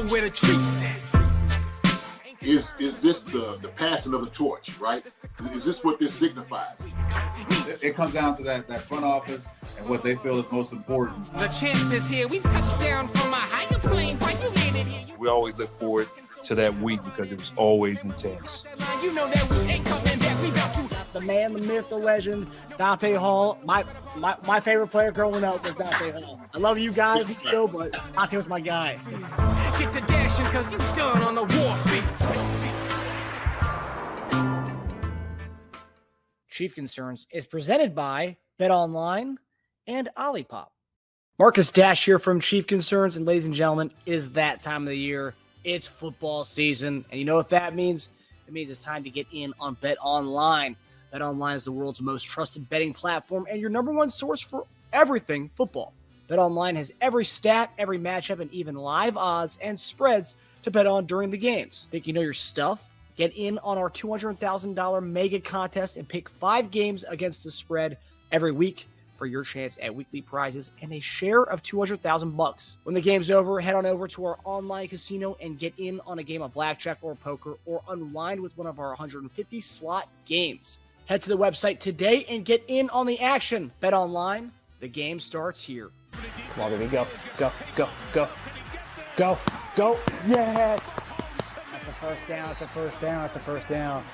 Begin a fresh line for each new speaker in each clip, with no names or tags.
know where the treats at.
Is this the passing of the torch, right? Is this what this signifies?
It comes down to that front office and what they feel is most important.
The champ is here. We've touched down from a higher plane. Why you landed here?
We always look forward to that week because it was always intense.
You know that we ain't coming back. We got to.
The man, the myth, the legend, Dante Hall. My favorite player growing up was Dante Hall. I love you guys in the show, but Dante was my guy.
Get to dashing because you done on the warfare.
Chief Concerns is presented by BetOnline and Olipop. Marcus Dash here from Chief Concerns, and ladies and gentlemen, it is that time of the year. It's football season, and you know what that means? It means it's time to get in on BetOnline. BetOnline is the world's most trusted betting platform and your number one source for everything football. BetOnline has every stat, every matchup, and even live odds and spreads to bet on during the games. Think you know your stuff? Get in on our $200,000 mega contest and pick 5 games against the spread every week for your chance at weekly prizes and a share of $200,000. When the game's over, head on over to our online casino and get in on a game of blackjack or poker or unwind with one of our 150 slot games. Head to the website today and get in on the action. Bet online. The game starts here. Come on, baby. Go. Yes! That's a first down. That's a first down.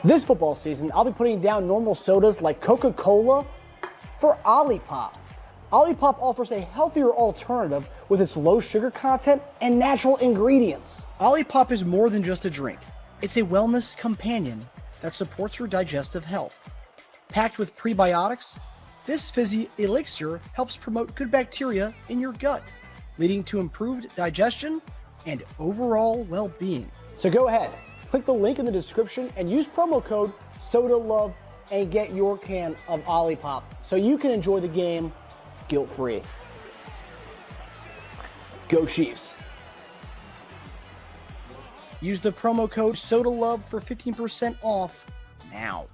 This football season, I'll be putting down normal sodas like Coca-Cola for Olipop. Olipop offers a healthier alternative with its low sugar content and natural ingredients. Olipop is more than just a drink. It's a wellness companion that supports your digestive health. Packed with prebiotics, this fizzy elixir helps promote good bacteria in your gut, leading to improved digestion and overall well-being. So go ahead, click the link in the description and use promo code SODALOVE and get your can of Olipop so you can enjoy the game guilt-free. Go Chiefs. Use the promo code SODALOVE for 15% off now.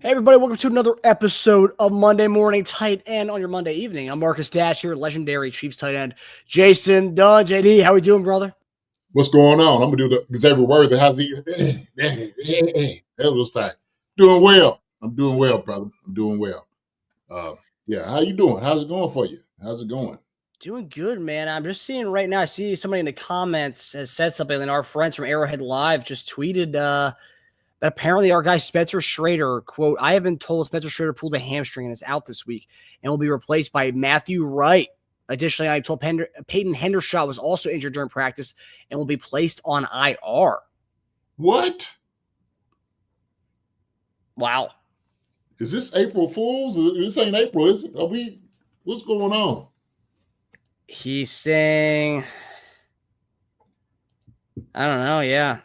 Hey everybody, welcome to another episode of Monday Morning Tight End on your Monday evening. I'm Marcus Dash here, legendary Chiefs tight end Jason Dunn. JD, how we doing, brother?
What's going on? I'm gonna do the Xavier Worthy. How's he? Hey, those time. Doing well. I'm doing well, brother. I'm doing well. Yeah. How you doing? How's it going for you? How's it going?
Doing good, man. I'm just seeing right now. I see somebody in the comments has said something, and our friends from Arrowhead Live just tweeted that apparently our guy Spencer Schrader, quote, I have been told Spencer Schrader pulled a hamstring and is out this week and will be replaced by Matthew Wright. Additionally, I'm told Peyton Hendershot was also injured during practice and will be placed on IR.
What?
Wow.
Is this April Fool's? This ain't April, is it? What's going on?
He's saying, I don't know. Yeah.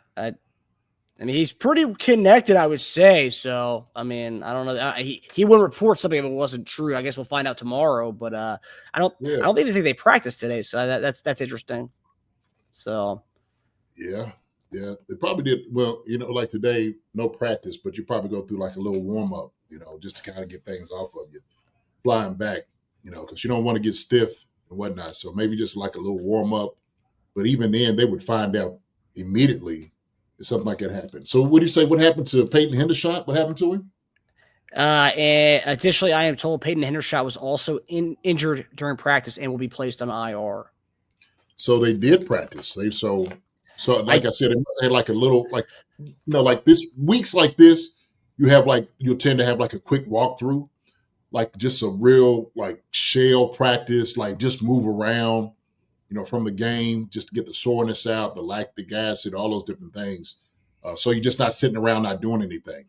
I mean, he's pretty connected, I would say. So, I mean, I don't know. He wouldn't report something if it wasn't true. I guess we'll find out tomorrow. But I don't even think they practiced today. So that's interesting. So,
yeah, they probably did. Well, like today, no practice, but you probably go through like a little warm up, just to kind of get things off of you, flying back, because you don't want to get stiff and whatnot. So maybe just like a little warm up. But even then, they would find out immediately if something like that happened. So what do you say? What happened to Peyton Hendershot? What happened to him?
And additionally, I am told Peyton Hendershot was also injured during practice and will be placed on IR.
So they did practice. So like I said, it must have had like a little, like this weeks like this, you'll tend to have like a quick walkthrough, like just a real like shell practice, like just move around, from the game, just to get the soreness out, the lactic acid, all those different things. So you're just not sitting around not doing anything.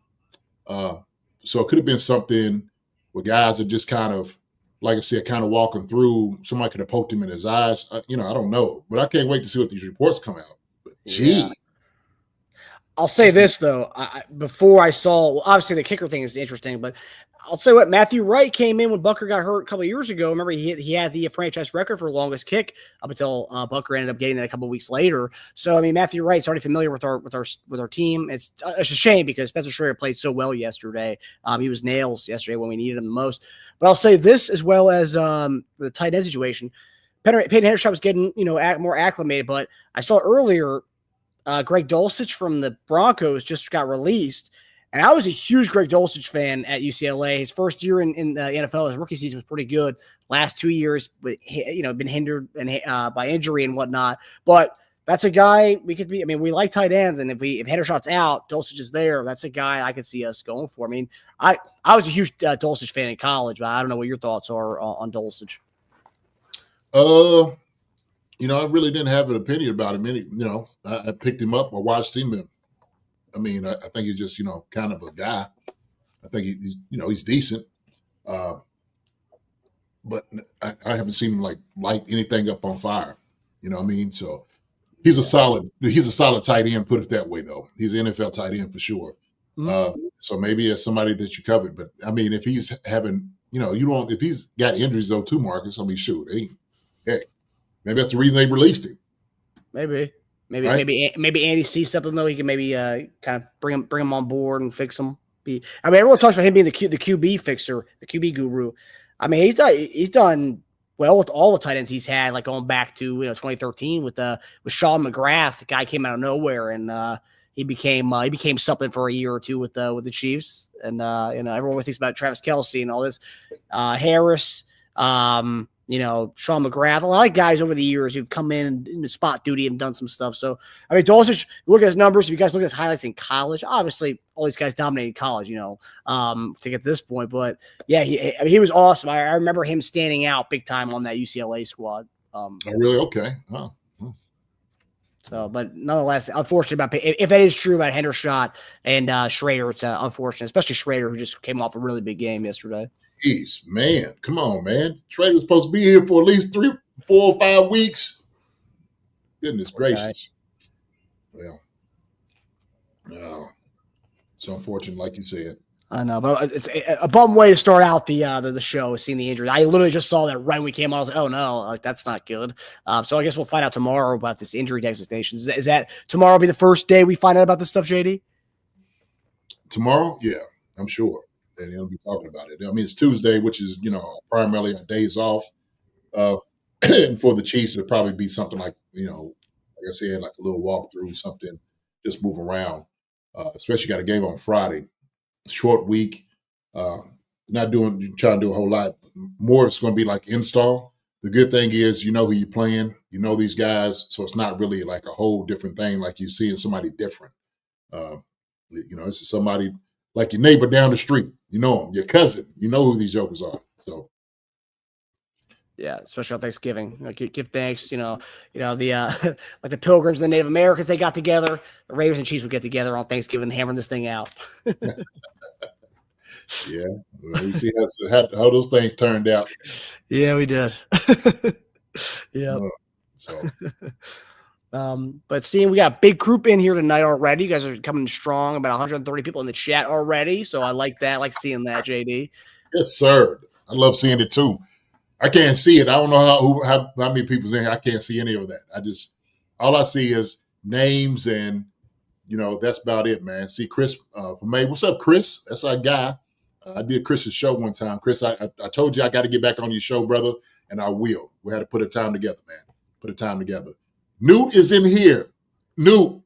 So it could have been something where guys are just kind of, like I said, kind of walking through. Somebody could have poked him in his eyes. I don't know. But I can't wait to see what these reports come out. But geez.
Yeah. I'll say this, though. Before I saw, obviously the kicker thing is interesting, but I'll say what Matthew Wright came in when Bucker got hurt a couple of years ago. Remember, he had the franchise record for longest kick up until Bucker ended up getting that a couple of weeks later. So, I mean, Matthew Wright's already familiar with our team. It's a shame because Spencer Schrader played so well yesterday. He was nails yesterday when we needed him the most. But I'll say this as well as the tight end situation. Peyton Hendershot was getting, more acclimated, but I saw earlier Greg Dulcich from the Broncos just got released. And I was a huge Greg Dulcich fan at UCLA. His first year in the NFL, his rookie season was pretty good. Last 2 years, been hindered by injury and whatnot. But that's a guy we could be. I mean, we like tight ends, and if Hendershot's out, Dulcich is there. That's a guy I could see us going for. I mean, I was a huge Dulcich fan in college, but I don't know what your thoughts are on Dulcich.
I really didn't have an opinion about him. I picked him up. I watched him. I mean, I think he's just, kind of a guy. I think he's decent. But I haven't seen him light anything up on fire. You know what I mean? So he's a solid tight end, put it that way, though. He's an NFL tight end for sure. Mm-hmm. So maybe it's somebody that you covered. But I mean, if he's having, if he's got injuries though too, Marcus, I mean, shoot, maybe that's the reason they released him.
Maybe Andy sees something though. He can maybe kind of bring him on board and fix him. Everyone talks about him being the QB fixer, the QB guru. I mean, he's done well with all the tight ends he's had, like going back to 2013 with Sean McGrath. The guy came out of nowhere and he became something for a year or two with the Chiefs. And everyone always thinks about Travis Kelce and all this. Harris. Sean McGrath, a lot of guys over the years who've come in spot duty and done some stuff. So, I mean, Dulcich, look at his numbers. If you guys look at his highlights in college, obviously all these guys dominated college, to get to this point. But, yeah, he was awesome. I remember him standing out big time on that UCLA squad.
Really? Okay. Oh.
So, but nonetheless, unfortunate if that is true about Hendershot and Schrader, it's unfortunate, especially Schrader, who just came off a really big game yesterday.
Jeez, man. Come on, man. Trey was supposed to be here for at least 3, 4, 5 weeks. Goodness gracious. Well, it's unfortunate, like you said.
I know, but it's a bum way to start out the show, seeing the injury. I literally just saw that right when we came on. I was like, oh, no, that's not good. So I guess we'll find out tomorrow about this injury designation. Is that tomorrow be the first day we find out about this stuff, JD?
Tomorrow? Yeah, I'm sure. And he'll be talking about it. I mean, it's Tuesday, which is, primarily our days off. And for the Chiefs, it'll probably be something like I said, like a little walkthrough, something, just move around. Especially got a game on Friday. Short week. Trying to do a whole lot. More it's going to be like install. The good thing is, who you're playing, these guys. So it's not really like a whole different thing like you're seeing somebody different. This is somebody like your neighbor down the street. You know him, your cousin. You know who these jokers are. So,
yeah, especially on Thanksgiving. Give thanks. The like the Pilgrims and the Native Americans, they got together. The Raiders and Chiefs would get together on Thanksgiving, hammering this thing out.
Yeah, we see how those things turned out.
Yeah, we did. Yeah. But seeing we got a big group in here tonight already. You guys are coming strong, about 130 people in the chat already. So I like that. I like seeing that, JD.
Yes, sir. I love seeing it too. I can't see it. I don't know how many people's in here. I can't see any of that. All I see is names and, that's about it, man. See Chris what's up, Chris? That's our guy. I did Chris's show one time. Chris, I told you I got to get back on your show, brother, and I will. We had to put a time together, man. Put a time together. Newt is in here. Newt,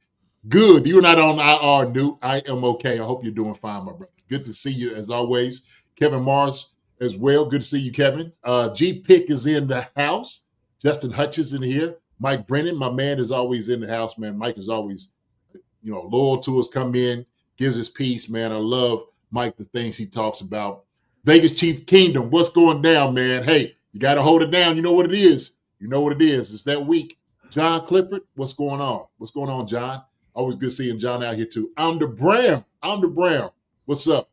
good. You're not on IR, Newt. I am okay. I hope you're doing fine, my brother. Good to see you as always. Kevin Mars as well. Good to see you, Kevin. G Pick is in the house. Justin Hutchins in here. Mike Brennan, my man, is always in the house, man. Mike is always, loyal to us, come in, gives us peace, man. I love Mike, the things he talks about. Vegas Chief Kingdom, what's going down, man? Hey, you got to hold it down. You know what it is. It's that week. John Clifford, what's going on? What's going on, John? Always good seeing John out here, too. Under Brown. What's up?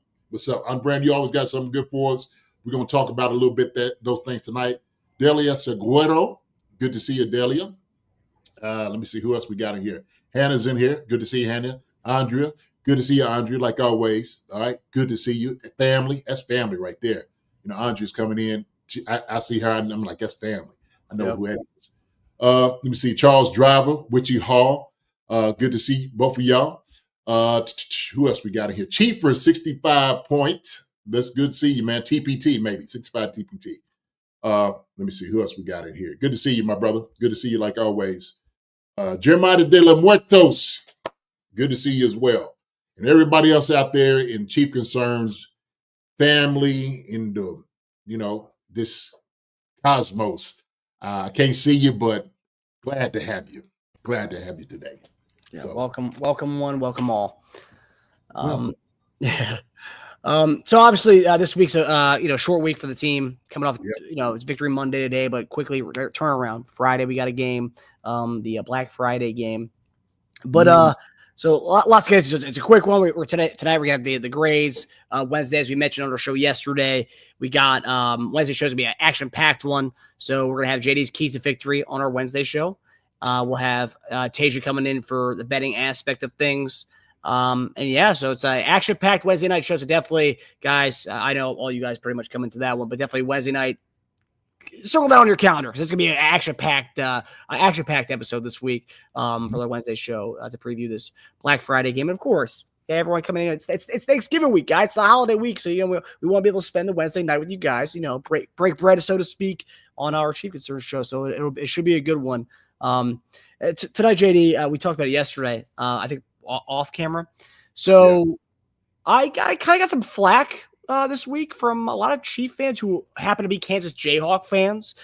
Under Brown, you always got something good for us. We're going to talk about a little bit those things tonight. Delia Seguero. Good to see you, Delia. Let me see who else we got in here. Hannah's in here. Good to see you, Hannah. Andrea. Good to see you, Andrea, like always. All right. Good to see you. Family. That's family right there. Andrea's coming in. I see her, and I'm like, that's family. I know who that is. Let me see. Charles Driver, Witchy Hall. Good to see both of y'all. Who else we got in here? Chief for 65 points. That's good to see you, man. TPT, maybe. 65 TPT. Let me see who else we got in here. Good to see you, my brother. Good to see you like always. Jeremiah de la Muertos. Good to see you as well. And everybody else out there in Chief Concerns family, in the, this cosmos. I can't see you, but glad to have you. Glad to have you today.
Yeah,
So,
welcome one, welcome all.
welcome.
Yeah. So obviously this week's a short week for the team coming off.
Yep.
It's Victory Monday today, but quickly turn around. Friday we got a game, the Black Friday game. But so lots to get into. It's a quick one. We're tonight we have the grades. Wednesday, as we mentioned on our show yesterday, we got Wednesday show's gonna be an action-packed one. So we're gonna have JD's keys to victory on our Wednesday show. We'll have Tasia coming in for the betting aspect of things. So it's an action-packed Wednesday night show. So definitely, guys, I know all you guys pretty much come into that one, but definitely Wednesday night. Circle that on your calendar because it's gonna be an action-packed episode this week for the Wednesday show to preview this Black Friday game. And of course, everyone coming in. It's Thanksgiving week, guys. It's the holiday week, so we want to be able to spend the Wednesday night with you guys. Break bread, so to speak, on our Chief Concerns show. So it should be a good one. Tonight, JD, we talked about it yesterday. I think off camera. So I kind of got some flack this week from a lot of Chief fans who happen to be Kansas Jayhawk fans.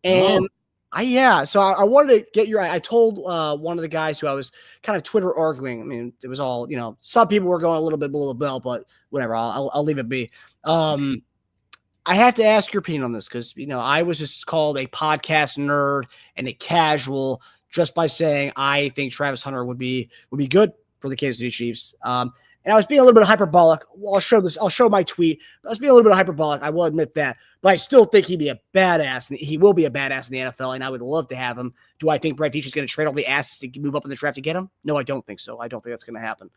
And so I wanted to get I told one of the guys who I was kind of Twitter arguing. I mean, it was all, some people were going a little bit below the belt, but whatever, I'll leave it be. I have to ask your opinion on this because, I was just called a podcast nerd and a casual just by saying I think Travis Hunter would be good for the Kansas City Chiefs. And I was being a little bit hyperbolic. Well, I'll show my tweet. I was being a little bit hyperbolic. I will admit that. But I still think he'd be a badass. And he will be a badass in the NFL, and I would love to have him. Do I think Brett Veach is going to trade all the assets to move up in the draft to get him? No, I don't think so. I don't think that's going to happen.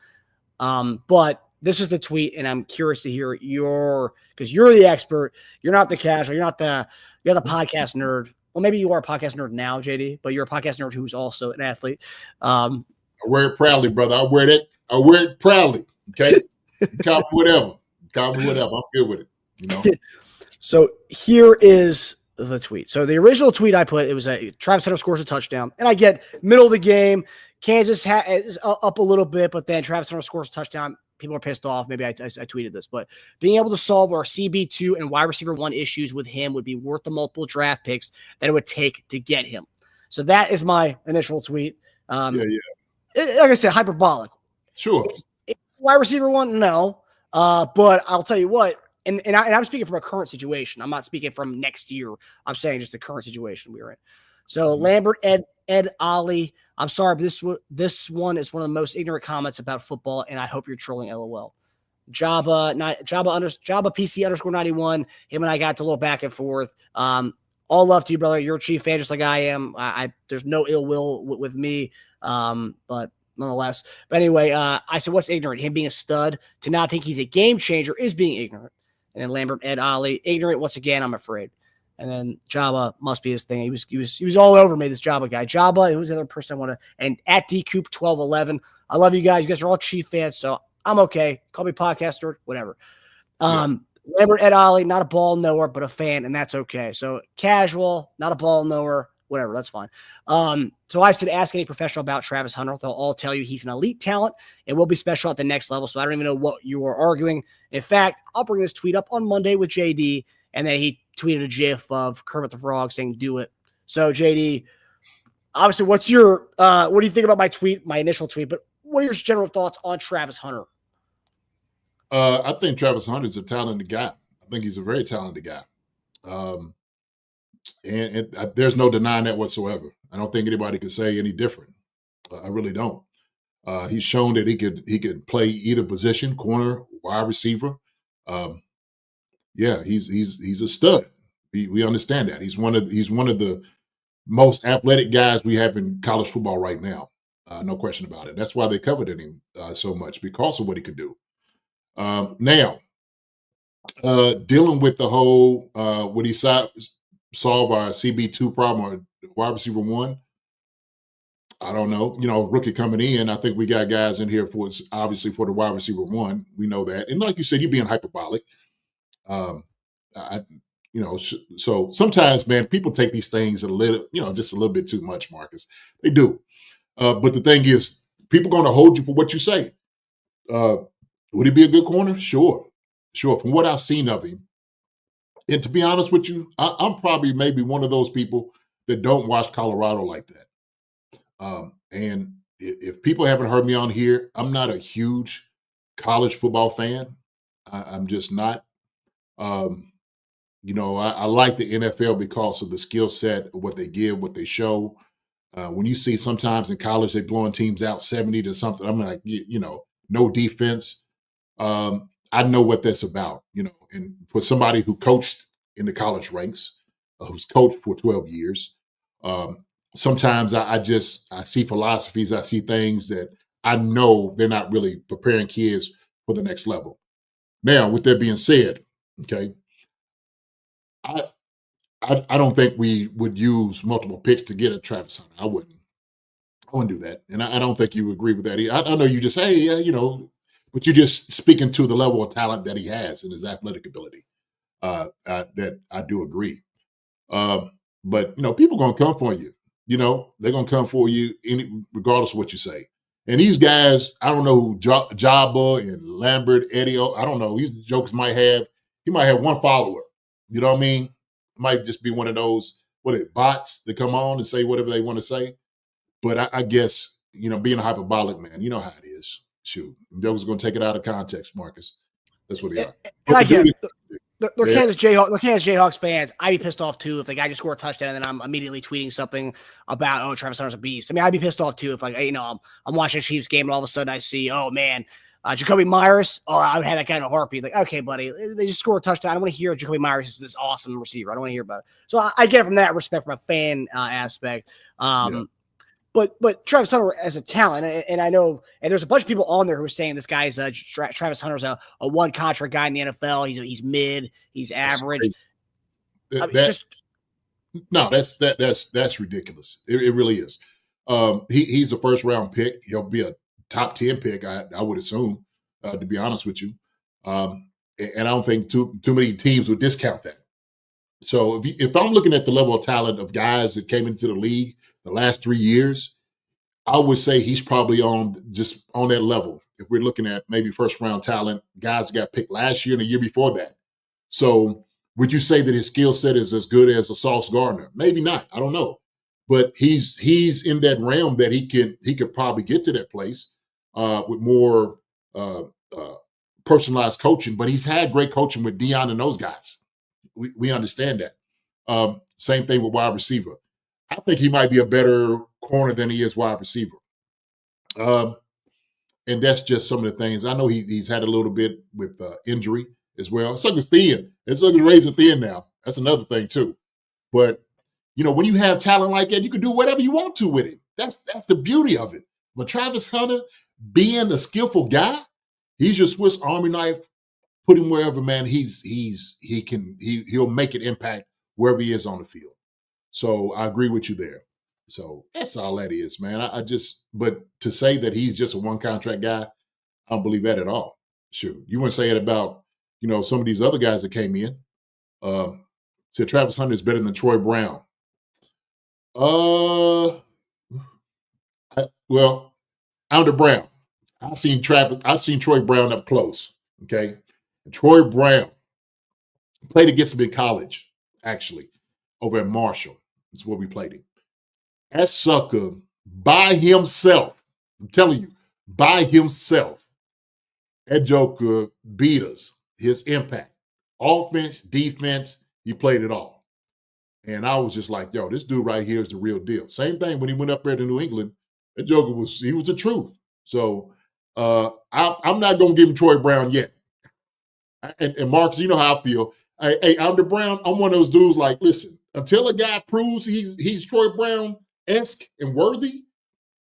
But this is the tweet, and I'm curious to hear because you're the expert. You're not the casual. You're the podcast nerd. Well, maybe you are a podcast nerd now, JD, but you're a podcast nerd who's also an athlete.
I wear it proudly, brother. I wear it proudly. Okay. Call me whatever. I'm good with it.
So here is the tweet. So the original tweet I put, it was Travis Hunter scores a touchdown. And I get middle of the game. Kansas is up a little bit, but then Travis Hunter scores a touchdown. People are pissed off. Maybe I tweeted this, but being able to solve our CB2 and wide receiver 1 issues with him would be worth the multiple draft picks that it would take to get him. So that is my initial tweet. Like I said, hyperbolic.
Sure.
Wide receiver 1, no. But I'll tell you what, and I'm speaking from a current situation. I'm not speaking from next year. I'm saying just the current situation we're in. So Lambert, Ed Ollie. I'm sorry, but this one is one of the most ignorant comments about football, and I hope you're trolling. LOL. Jabba PC _91. Him and I got to a little back and forth. All love to you, brother. You're a Chief fan just like I am. There's no ill will with me. But nonetheless. But anyway, I said, what's ignorant? Him being a stud to not think he's a game changer is being ignorant. And then Lambert, Ed Ollie, ignorant once again, I'm afraid. And then Jabba must be his thing. He was all over me, this Jabba guy. Jabba, who's the other person I want to, and at DCoop1211. I love you guys. You guys are all Chief fans, so I'm okay. Call me podcaster, whatever. Lambert, Ed Ollie, not a ball knower, but a fan, and that's okay. So casual, not a ball knower, whatever, that's fine. So I said, ask any professional about Travis Hunter. They'll all tell you he's an elite talent and will be special at the next level. So I don't even know what you are arguing. In fact, I'll bring this tweet up on Monday with JD, and then he tweeted a GIF of Kermit the Frog saying, do it. So JD, obviously, what do you think about my tweet, my initial tweet, but what are your general thoughts on Travis Hunter?
I think Travis Hunter is a talented guy. I think he's a very talented guy. And there's no denying that whatsoever. I don't think anybody could say any different. I really don't. He's shown that he could play either position, corner, wide receiver. He's a stud. We understand that. He's one of the most athletic guys we have in college football right now. No question about it. That's why they coveted him so much, because of what he could do. Now, dealing with the whole when he solve our CB2 problem or wide receiver 1, I don't know. Rookie coming in, I think we got guys in here obviously for the wide receiver 1. We know that. And like you said, you're being hyperbolic. So sometimes, man, people take these things a little, just a little bit too much, Marcus. They do. But the thing is, people going to hold you for what you say. Would he be a good corner? Sure. From what I've seen of him, and to be honest with you, I'm probably maybe one of those people that don't watch Colorado like that. And if people haven't heard me on here, I'm not a huge college football fan. I'm just not. I like the NFL because of the skill set, of what they give, what they show. When you see sometimes in college they blowing teams out 70 to something, I'm like, no defense. I know what that's about, and for somebody who coached in the college ranks, who's coached for 12 years, sometimes I see philosophies, I see things that I know they're not really preparing kids for the next level. Now, with that being said, okay, I don't think we would use multiple picks to get a Travis Hunter. I wouldn't do that, and I don't think you agree with that. I know you just say, yeah, but you're just speaking to the level of talent that he has and his athletic ability. That I do agree. But people gonna come for you. They're gonna come for you regardless of what you say. And these guys, I don't know who Jabba and Lambert, Eddie. I don't know. These jokers might have. He might have one follower. You know what I mean? It might just be one of those bots that come on and say whatever they want to say. But I guess being a hyperbolic, man, you know how it is. Shoot, jokers gonna take it out of context, Marcus. That's what they are.
And I get they're Kansas Jayhawks fans. I'd be pissed off too if the guy just scored a touchdown and then I'm immediately tweeting something about Travis Hunter's a beast. I mean, I'd be pissed off too if I'm watching a Chiefs game and all of a sudden I see, oh man, Jacoby Myers. Oh, I would have that guy in a heartbeat. Like, okay, buddy, they just scored a touchdown. I don't want to hear Jacoby Myers is this awesome receiver. I don't want to hear about it. So I get it from that respect, from a fan aspect. But Travis Hunter as a talent, and I know, and there's a bunch of people on there who are saying this guy's Travis Hunter's a one contract guy in the NFL. He's mid, he's average.
That's ridiculous. It really is. He's a first round pick. He'll be a top 10 pick, I would assume, to be honest with you. And I don't think too many teams would discount that. So if I'm looking at the level of talent of guys that came into the league the last 3 years, I would say he's probably on that level. If we're looking at maybe first round talent, guys that got picked last year and the year before that. So would you say that his skill set is as good as a Sauce Gardner? Maybe not. I don't know. But he's in that realm that he could probably get to that place with more personalized coaching. But he's had great coaching with Deion and those guys. We understand that. Same thing with wide receiver. I think he might be a better corner than he is wide receiver. And that's just some of the things. I know he's had a little bit with injury as well. Sucker's thin. It's sucker's razor thin now. That's another thing too. But when you have talent like that, you can do whatever you want to with it. That's the beauty of it. But Travis Hunter, being a skillful guy, he's your Swiss Army knife. Put him wherever, man. He'll make an impact wherever he is on the field. So I agree with you there. So that's all that is, man. But to say that he's just a one contract guy, I don't believe that at all. Sure. You want to say it about, some of these other guys that came in. Said Travis Hunter is better than Troy Brown. Under Brown. I've seen Troy Brown up close. Okay. And Troy Brown played against him in college, actually, over at Marshall. That's where we played him. That sucker by himself, I'm telling you, by himself, that joker beat us. His impact. Offense, defense, he played it all. And I was just like, yo, this dude right here is the real deal. Same thing when he went up there to New England. That joker was the truth. So I'm not going to give him Troy Brown yet. And Marcus, you know how I feel. Hey, I'm the Brown. I'm one of those dudes like, listen, until a guy proves he's Troy Brown-esque and worthy,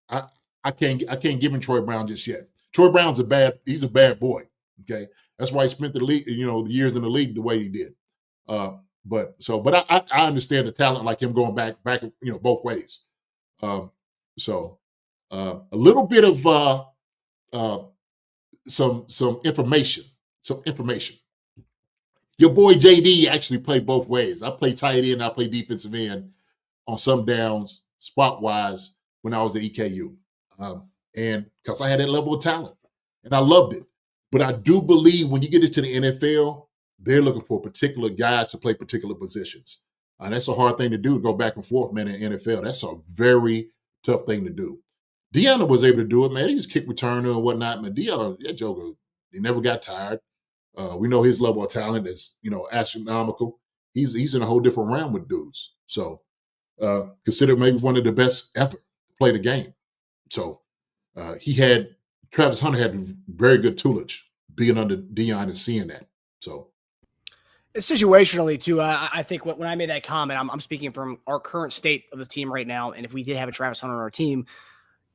I can't give him Troy Brown just yet. Troy Brown's he's a bad boy. Okay. That's why he spent the league, the years in the league the way he did. But I understand the talent like him going back, both ways. A little bit of some information. Your boy JD actually played both ways. I play tight end, I play defensive end on some downs, spot wise, when I was at EKU, and because I had that level of talent, and I loved it. But I do believe when you get into the NFL, they're looking for particular guys to play particular positions. That's a hard thing to do, go back and forth, man, in the NFL. That's a very tough thing to do. Deanna was able to do it, man. He was kick returner and whatnot, man. Deanna, that joker, he never got tired. We know his level of talent is, astronomical. He's in a whole different realm with dudes. So considered maybe one of the best ever to play the game. So Travis Hunter had very good toolage being under Deion and seeing that. So
situationally too, I think when I made that comment, I'm speaking from our current state of the team right now. And if we did have a Travis Hunter on our team,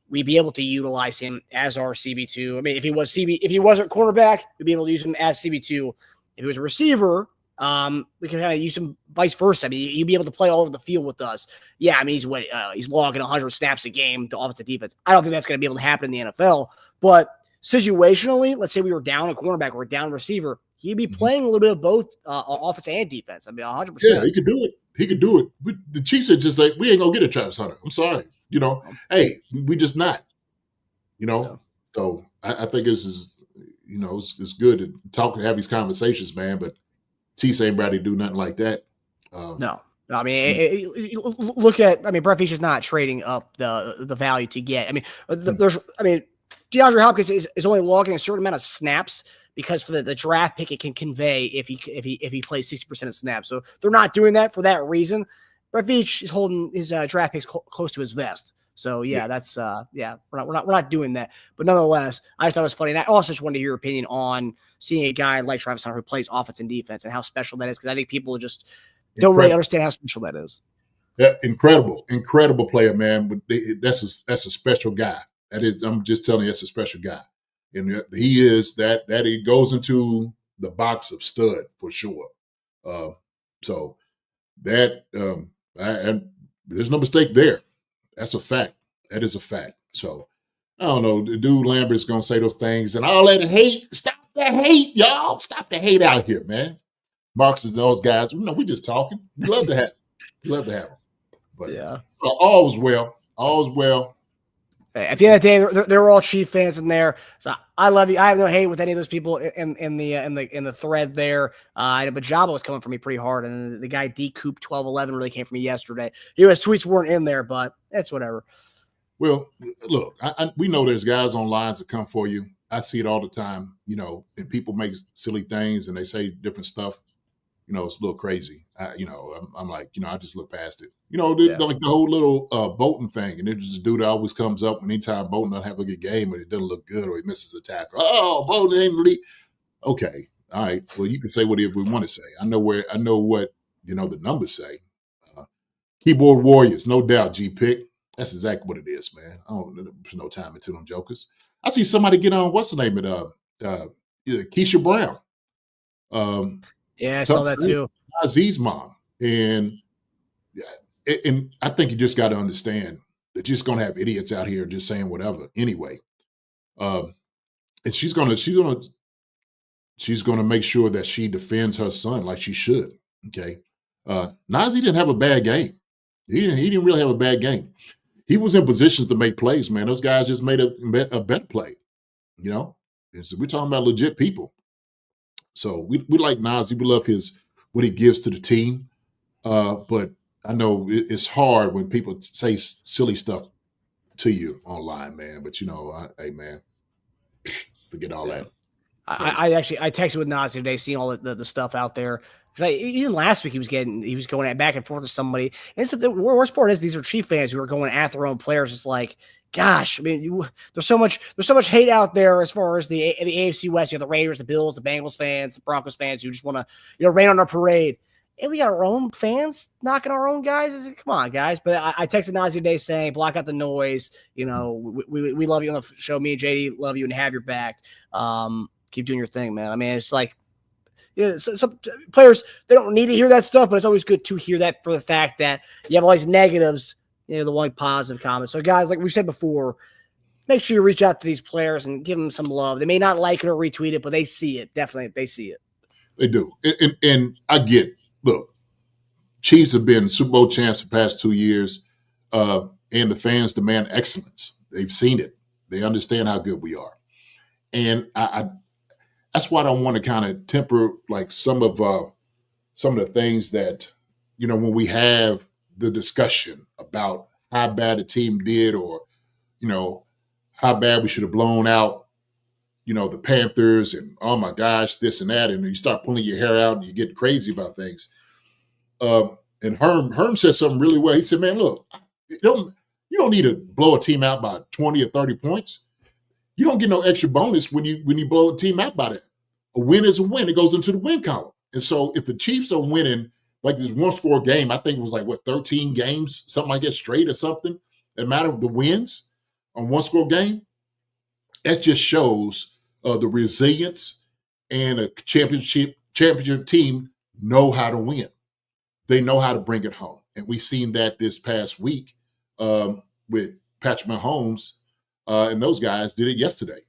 we'd be able to utilize him as our CB2. I mean, if he wasn't cornerback, we'd be able to use him as CB2. If he was a receiver, we could kind of use him vice versa. I mean, he'd be able to play all over the field with us. Yeah, I mean, he's logging 100 snaps a game to offensive defense. I don't think that's going to be able to happen in the NFL. But situationally, let's say we were down a cornerback or a down receiver, he'd be playing a little bit of both offense and defense. I mean, 100%.
Yeah, he could do it. He could do it. The Chiefs are just like, we ain't going to get a Travis Hunter. I'm sorry. Hey, we just not. So I think this is, it's good to talk and have these conversations, man. But Chiefs ain't ready to do nothing like that.
No. I mean, look at. I mean, Brett Veach is not trading up the value to get. I mean, DeAndre Hopkins is only logging a certain amount of snaps because for the draft pick it can convey if he plays 60% of snaps. So they're not doing that for that reason. Brett Veach is holding his draft picks close to his vest. So that's we're not doing that. But nonetheless, I just thought it was funny. And I also just wanted to hear your opinion on seeing a guy like Travis Hunter who plays offense and defense and how special that is, because I think people just don't really understand how special that is.
Yeah, incredible player, man. But that's a special guy. That is, I'm just telling you, that's a special guy, and he is that he goes into the box of stud for sure. So that and there's no mistake there. That's a fact. That is a fact. So I don't know. The dude Lambert's gonna say those things and all that hate. Stop the hate, y'all. Stop the hate out here, man. Marcus and those guys. We just talking. We love to have. Them. But yeah. So all's well. All's well.
Hey, at the end of the day, they're all Chief fans in there. So I love you. I have no hate with any of those people in the thread there. But Jabba was coming for me pretty hard, and the guy DCoop1211 really came for me yesterday. His tweets weren't in there, but it's whatever.
Well, look, we know there's guys on lines that come for you. I see it all the time, and people make silly things and they say different stuff. It's a little crazy. I'm like, I just look past it. Like the whole little Bolton thing. And there's this dude that always comes up anytime Bolton doesn't have a good game or it doesn't look good or he misses a tackle. Oh, Bolton ain't elite. Okay. All right. Well, you can say whatever we want to say. I know what, the numbers say. Keyboard warriors, no doubt, G-Pick. That's exactly what it is, man. There's no time into them jokers. I see somebody get on, what's the name of Keisha Brown.
Yeah, I saw that too.
Aziz's mom. And I think you just got to understand that you're just going to have idiots out here just saying whatever anyway. And she's going to make sure that she defends her son like she should. Okay. Nazi didn't have a bad game. He didn't really have a bad game. He was in positions to make plays, man. Those guys just made a better play, And so we're talking about legit people. So we like Nazi. We love what he gives to the team. But I know it's hard when people say silly stuff to you online, man. But hey, man, forget all that.
I texted with Nazi today, seeing all the stuff out there. Because even last week he was going back and forth with somebody. And the worst part is these are Chief fans who are going at their own players. It's like, gosh, I mean, there's so much hate out there as far as the AFC West. You have the Raiders, the Bills, the Bengals fans, the Broncos fans who just want to rain on our parade. And we got our own fans knocking our own guys. Come on, guys. But I texted Nazi today saying, block out the noise. We love you on the show. Me and JD love you and have your back. Keep doing your thing, man. I mean, it's like, some players, they don't need to hear that stuff, but it's always good to hear that for the fact that you have all these negatives, the one positive comments. So, guys, like we said before, make sure you reach out to these players and give them some love. They may not like it or retweet it, but they see it. Definitely, they see it.
They do. And I get it. Look, Chiefs have been Super Bowl champs the past 2 years, and the fans demand excellence. They've seen it. They understand how good we are. And I that's why I want to kind of temper like some of the things that, when we have the discussion about how bad the team did or, how bad we should have blown out, the Panthers and, oh my gosh, this and that. And you start pulling your hair out and you get crazy about things. And Herm said something really well. He said, man, look, you don't need to blow a team out by 20 or 30 points. You don't get no extra bonus when you blow a team out by that. A win is a win. It goes into the win column. And so if the Chiefs are winning, like this one score game, I think it was 13 games, something like that straight or something. That matter of the wins on one score game. That just shows the resilience, and a championship team know how to win. They know how to bring it home. And we've seen that this past week with Patrick Mahomes, and those guys did it yesterday.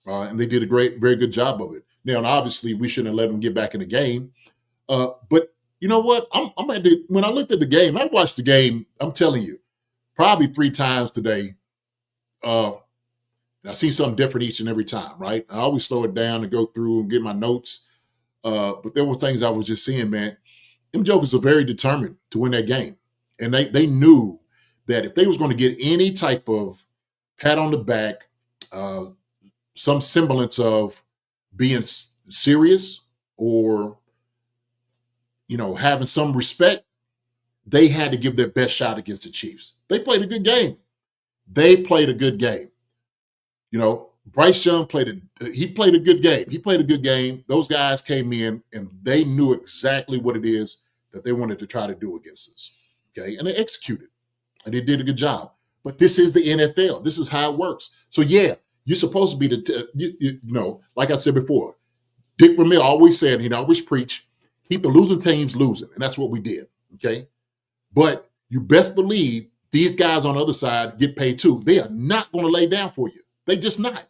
And they did a very good job of it. Now, and obviously, we shouldn't have let them get back in the game. But you know what? When I looked at the game, I watched the game, I'm telling you, probably 3 times today. I see something different each and every time, right? I always slow it down and go through and get my notes. But there were things I was just seeing, man. Them jokers are very determined to win that game. And they knew that if they was going to get any type of pat on the back, some semblance of being serious or, having some respect, they had to give their best shot against the Chiefs. They played a good game. Bryce Young played a good game. Those guys came in and they knew exactly what it is that they wanted to try to do against us. Okay. And they executed and they did a good job. But this is the NFL. This is how it works. So yeah, you're supposed to be like I said before, Dick Vermeil always said, he'd always preach, keep the losing teams losing. And that's what we did. Okay. But you best believe these guys on the other side get paid too. They are not going to lay down for you. They just not.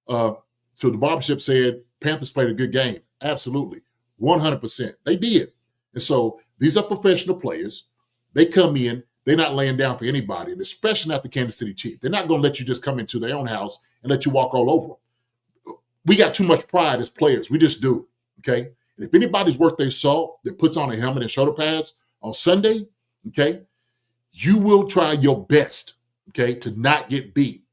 So the barbershop said Panthers played a good game. Absolutely. 100%. They did. And so these are professional players. They come in, they're not laying down for anybody, and especially not the Kansas City Chiefs. They're not going to let you just come into their own house and let you walk all over them. We got too much pride as players. We just do. Okay. And if anybody's worth their salt that puts on a helmet and shoulder pads on Sunday, okay, you will try your best, okay, to not get beat.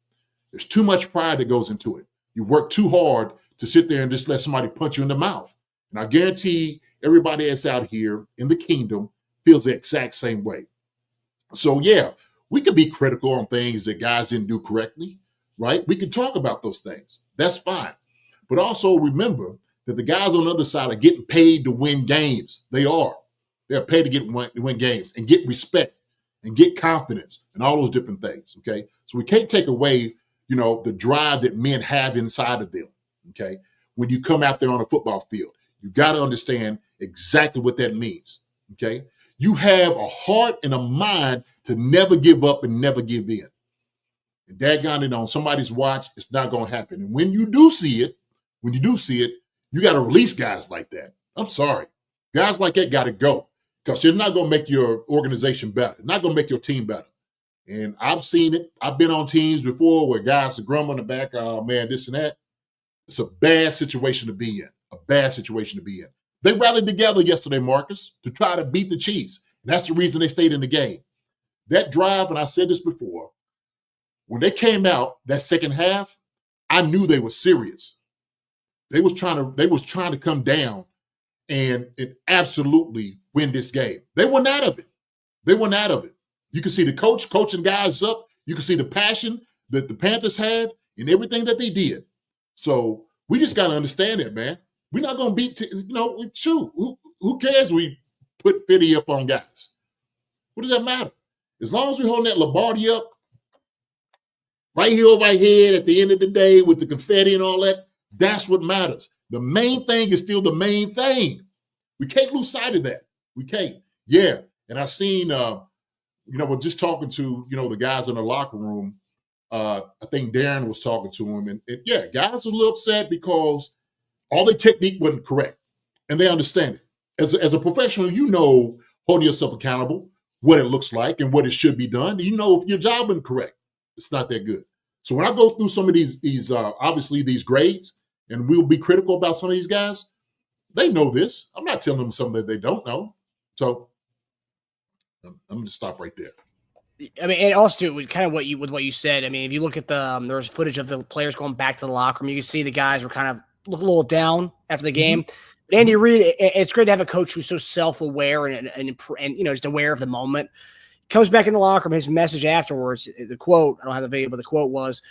There's too much pride that goes into it. You work too hard to sit there and just let somebody punch you in the mouth. And I guarantee everybody that's out here in the kingdom feels the exact same way. So yeah, we can be critical on things that guys didn't do correctly, right? We can talk about those things. That's fine. But also remember that the guys on the other side are getting paid to win games. They are. They're paid to win games and get respect and get confidence and all those different things, okay? So we can't take away, the drive that men have inside of them, okay? When you come out there on a football field, you got to understand exactly what that means, okay? You have a heart and a mind to never give up and never give in. And daggone it, on somebody's watch, it's not going to happen. And when you do see it, you got to release guys like that. I'm sorry. Guys like that got to go because you're not going to make your organization better. Not going to make your team better. And I've seen it. I've been on teams before where guys are grumbling in the back, oh, man, this and that. It's a bad situation to be in. A bad situation to be in. They rallied together yesterday, Marcus, to try to beat the Chiefs. And that's the reason they stayed in the game. That drive, and I said this before, when they came out that second half, I knew they were serious. They was trying to come down and absolutely win this game. They weren't out of it. You can see the coach coaching guys up. You can see the passion that the Panthers had and everything that they did. So we just got to understand that, man. We're not going to beat, shoot. Who cares we put 50 up on guys? What does that matter? As long as we're holding that Lombardi up right here over our head at the end of the day with the confetti and all that, that's what matters. The main thing is still the main thing. We can't lose sight of that. We can't. Yeah. And I've seen, we're just talking to, the guys in the locker room. I think Darren was talking to him. And yeah, guys were a little upset because all their technique wasn't correct. and they understand it. As a professional, you know, holding yourself accountable, what it looks like and what it should be done. You know, if your job isn't correct, it's not that good. So when I go through some of these obviously these grades, and we'll be critical about some of these guys, they know this. I'm not telling them something that they don't know. So I'm going to stop right there.
I mean, and also with kind of what you said. I mean, if you look at there's footage of the players going back to the locker room, you can see the guys were kind of look a little down after the game. But Andy Reid, it's great to have a coach who's so self-aware and just aware of the moment. Comes back in the locker room. His message afterwards, the quote, I don't have the video, but the quote was,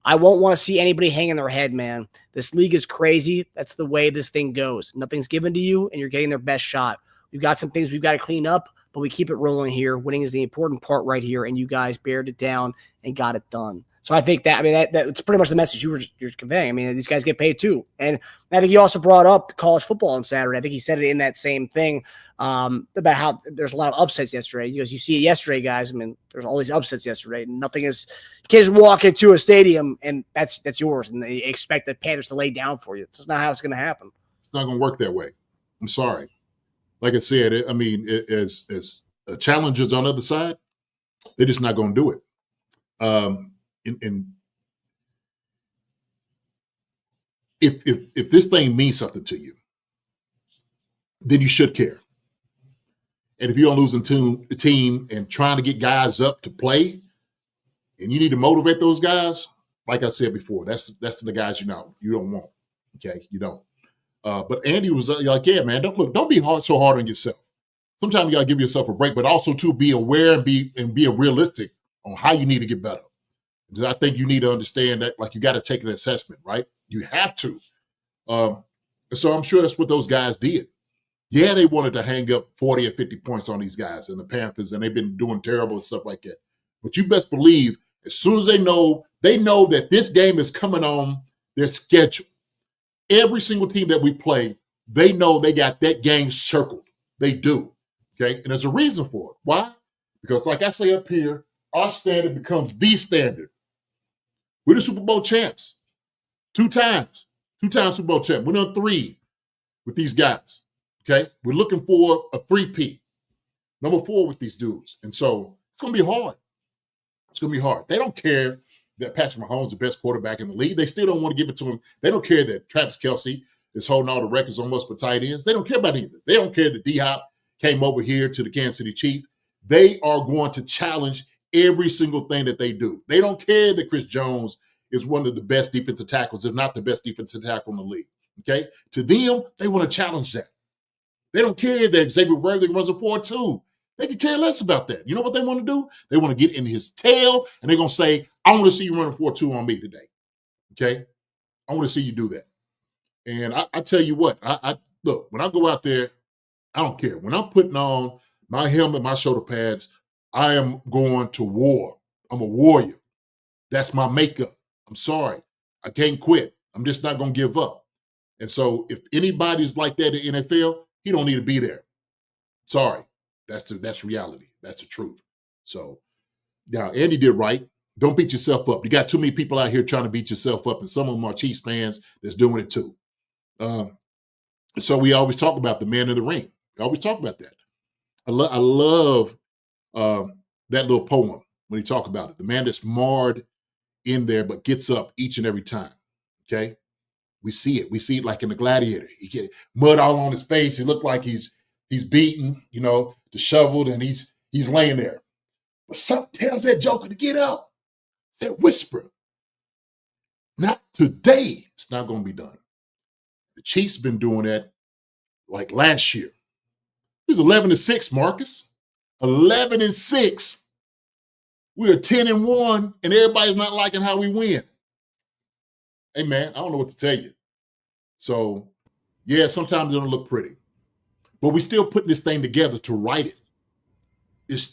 "I won't want to see anybody hanging their head, man. This league is crazy. That's the way this thing goes. Nothing's given to you, and you're getting their best shot. We've got some things we've got to clean up, but we keep it rolling here. Winning is the important part right here, and you guys bared it down and got it done." So I think that's pretty much the message you're conveying. I mean, these guys get paid too. And I think you also brought up college football on Saturday. I think he said it in that same thing about how there's a lot of upsets yesterday. Because you see it yesterday, guys. I mean, there's all these upsets yesterday. Nothing is – you can't just walk into a stadium and that's yours and they expect the Panthers to lay down for you. That's not how it's going to happen.
It's not going to work that way. I'm sorry. Like I said, as challenges on the other side, they're just not going to do it. And if this thing means something to you, then you should care. And if you're on losing team and trying to get guys up to play, and you need to motivate those guys, like I said before, that's the guys you don't want. Okay, you don't. But Andy was like, "Yeah, man, don't be so hard on yourself. Sometimes you gotta give yourself a break, but also to be aware and be realistic on how you need to get better." I think you need to understand that, like, you got to take an assessment, right? You have to. And so I'm sure that's what those guys did. Yeah, they wanted to hang up 40 or 50 points on these guys and the Panthers, and they've been doing terrible and stuff like that. But you best believe, as soon as they know that this game is coming on their schedule. Every single team that we play, they know they got that game circled. They do. Okay? And there's a reason for it. Why? Because, like I say up here, our standard becomes the standard. We're the Super Bowl champs. Two times Super Bowl champ. We're on 3 with these guys. Okay? We're looking for a 3-peat. Number 4 with these dudes. And so it's going to be hard. It's going to be hard. They don't care that Patrick Mahomes is the best quarterback in the league. They still don't want to give it to him. They don't care that Travis Kelce is holding all the records almost for tight ends. They don't care about anything. They don't care that D-Hop came over here to the Kansas City Chiefs. They are going to challenge every single thing that they do. They don't care that Chris Jones is one of the best defensive tackles, if not the best defensive tackle in the league. Okay? To them, they want to challenge that. They don't care that Xavier Worthing runs a 4.2. They can care less about that. You know what they want to do? They want to get in his tail, and they're going to say, "I want to see you run a 4.2 on me today." Okay? I want to see you do that. And I tell you what, I look, when I go out there, I don't care. When I'm putting on my helmet, my shoulder pads, I am going to war. I'm a warrior. That's my makeup. I'm sorry. I can't quit. I'm just not going to give up. And so if anybody's like that in the NFL, he don't need to be there. Sorry. That's reality. That's the truth. So, yeah, Andy did right. Don't beat yourself up. You got too many people out here trying to beat yourself up, and some of them are Chiefs fans that's doing it too. So we always talk about the man in the ring. We always talk about that. I love that little poem when he talk about it. The man that's marred in there but gets up each and every time. Okay? We see it. We see it like in the Gladiator. He get mud all on his face. He looked like he's beaten, disheveled, and he's laying there. But something tells that joker to get up. That whisper. Not today. It's not going to be done. The Chiefs been doing that like last year. It was 11-6, Marcus. 11-6. We are 10-1, and everybody's not liking how we win. Hey, man, I don't know what to tell you. So, yeah, sometimes it don't look pretty. But we're still putting this thing together to write it.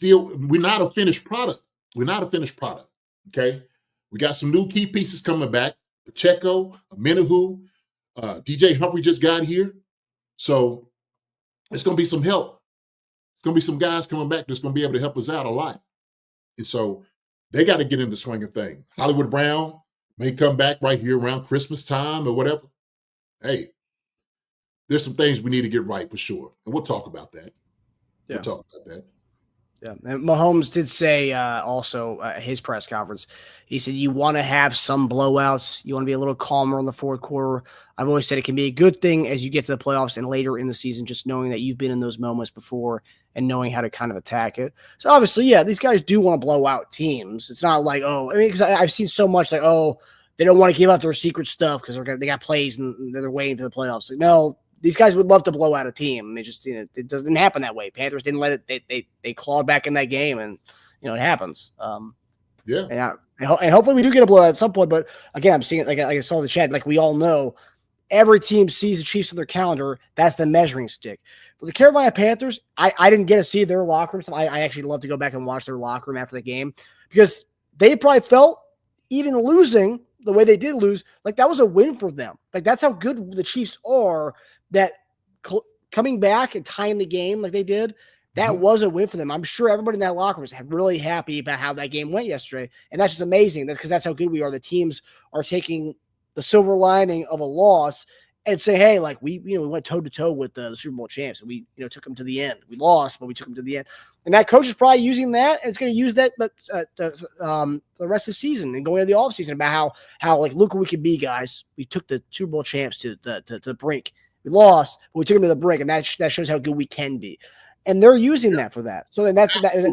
We're not a finished product. We're not a finished product, okay? We got some new key pieces coming back. Pacheco, Amenahu, DJ Humphrey just got here. So it's going to be some help. It's going to be some guys coming back that's going to be able to help us out a lot. And so they got to get into the swing of thing. Hollywood Brown may come back right here around Christmas time or whatever. Hey, there's some things we need to get right for sure. And we'll talk about that.
Yeah.
We'll talk about that.
Yeah, and Mahomes did say also his press conference, he said you want to have some blowouts. You want to be a little calmer in the fourth quarter. I've always said it can be a good thing as you get to the playoffs and later in the season, just knowing that you've been in those moments before and knowing how to kind of attack it. So obviously, yeah, these guys do want to blow out teams. It's not like, because I've seen so much like, they don't want to give out their secret stuff because they got plays and they're waiting for the playoffs. Like, no. These guys would love to blow out a team. They just, it doesn't happen that way. Panthers didn't let it. They clawed back in that game, and it happens.
Yeah.
And hopefully we do get a blowout at some point. But again, I'm seeing it like I saw in the chat. Like we all know, every team sees the Chiefs on their calendar. That's the measuring stick. For the Carolina Panthers, I didn't get to see their locker room. So I actually love to go back and watch their locker room after the game because they probably felt even losing the way they did lose, like that was a win for them. Like that's how good the Chiefs are. That coming back and tying the game like they did, that was a win for them. I'm sure everybody in that locker room was really happy about how that game went yesterday. And that's just amazing because that's how good we are. The teams are taking the silver lining of a loss and say, hey, like we went toe to toe with the Super Bowl champs and we, took them to the end. We lost, but we took them to the end. And that coach is probably using that and it's going to use that, but the rest of the season and going into the offseason about how like, look what we can be, guys. We took the Super Bowl champs to the brink. We lost, but we took them to the brink, and that shows how good we can be. And they're using that for that. So then that's that.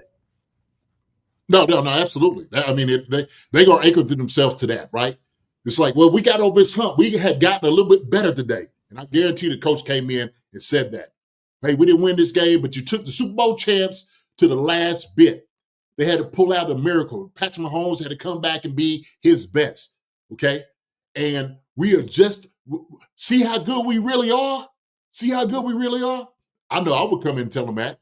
No, absolutely. I mean, they're going to anchor themselves to that, right? It's like, well, we got over this hump. We had gotten a little bit better today. And I guarantee the coach came in and said that. Hey, we didn't win this game, but you took the Super Bowl champs to the last bit. They had to pull out a miracle. Patrick Mahomes had to come back and be his best, okay? And we are just – see how good we really are? See how good we really are? I know I would come in and tell them that.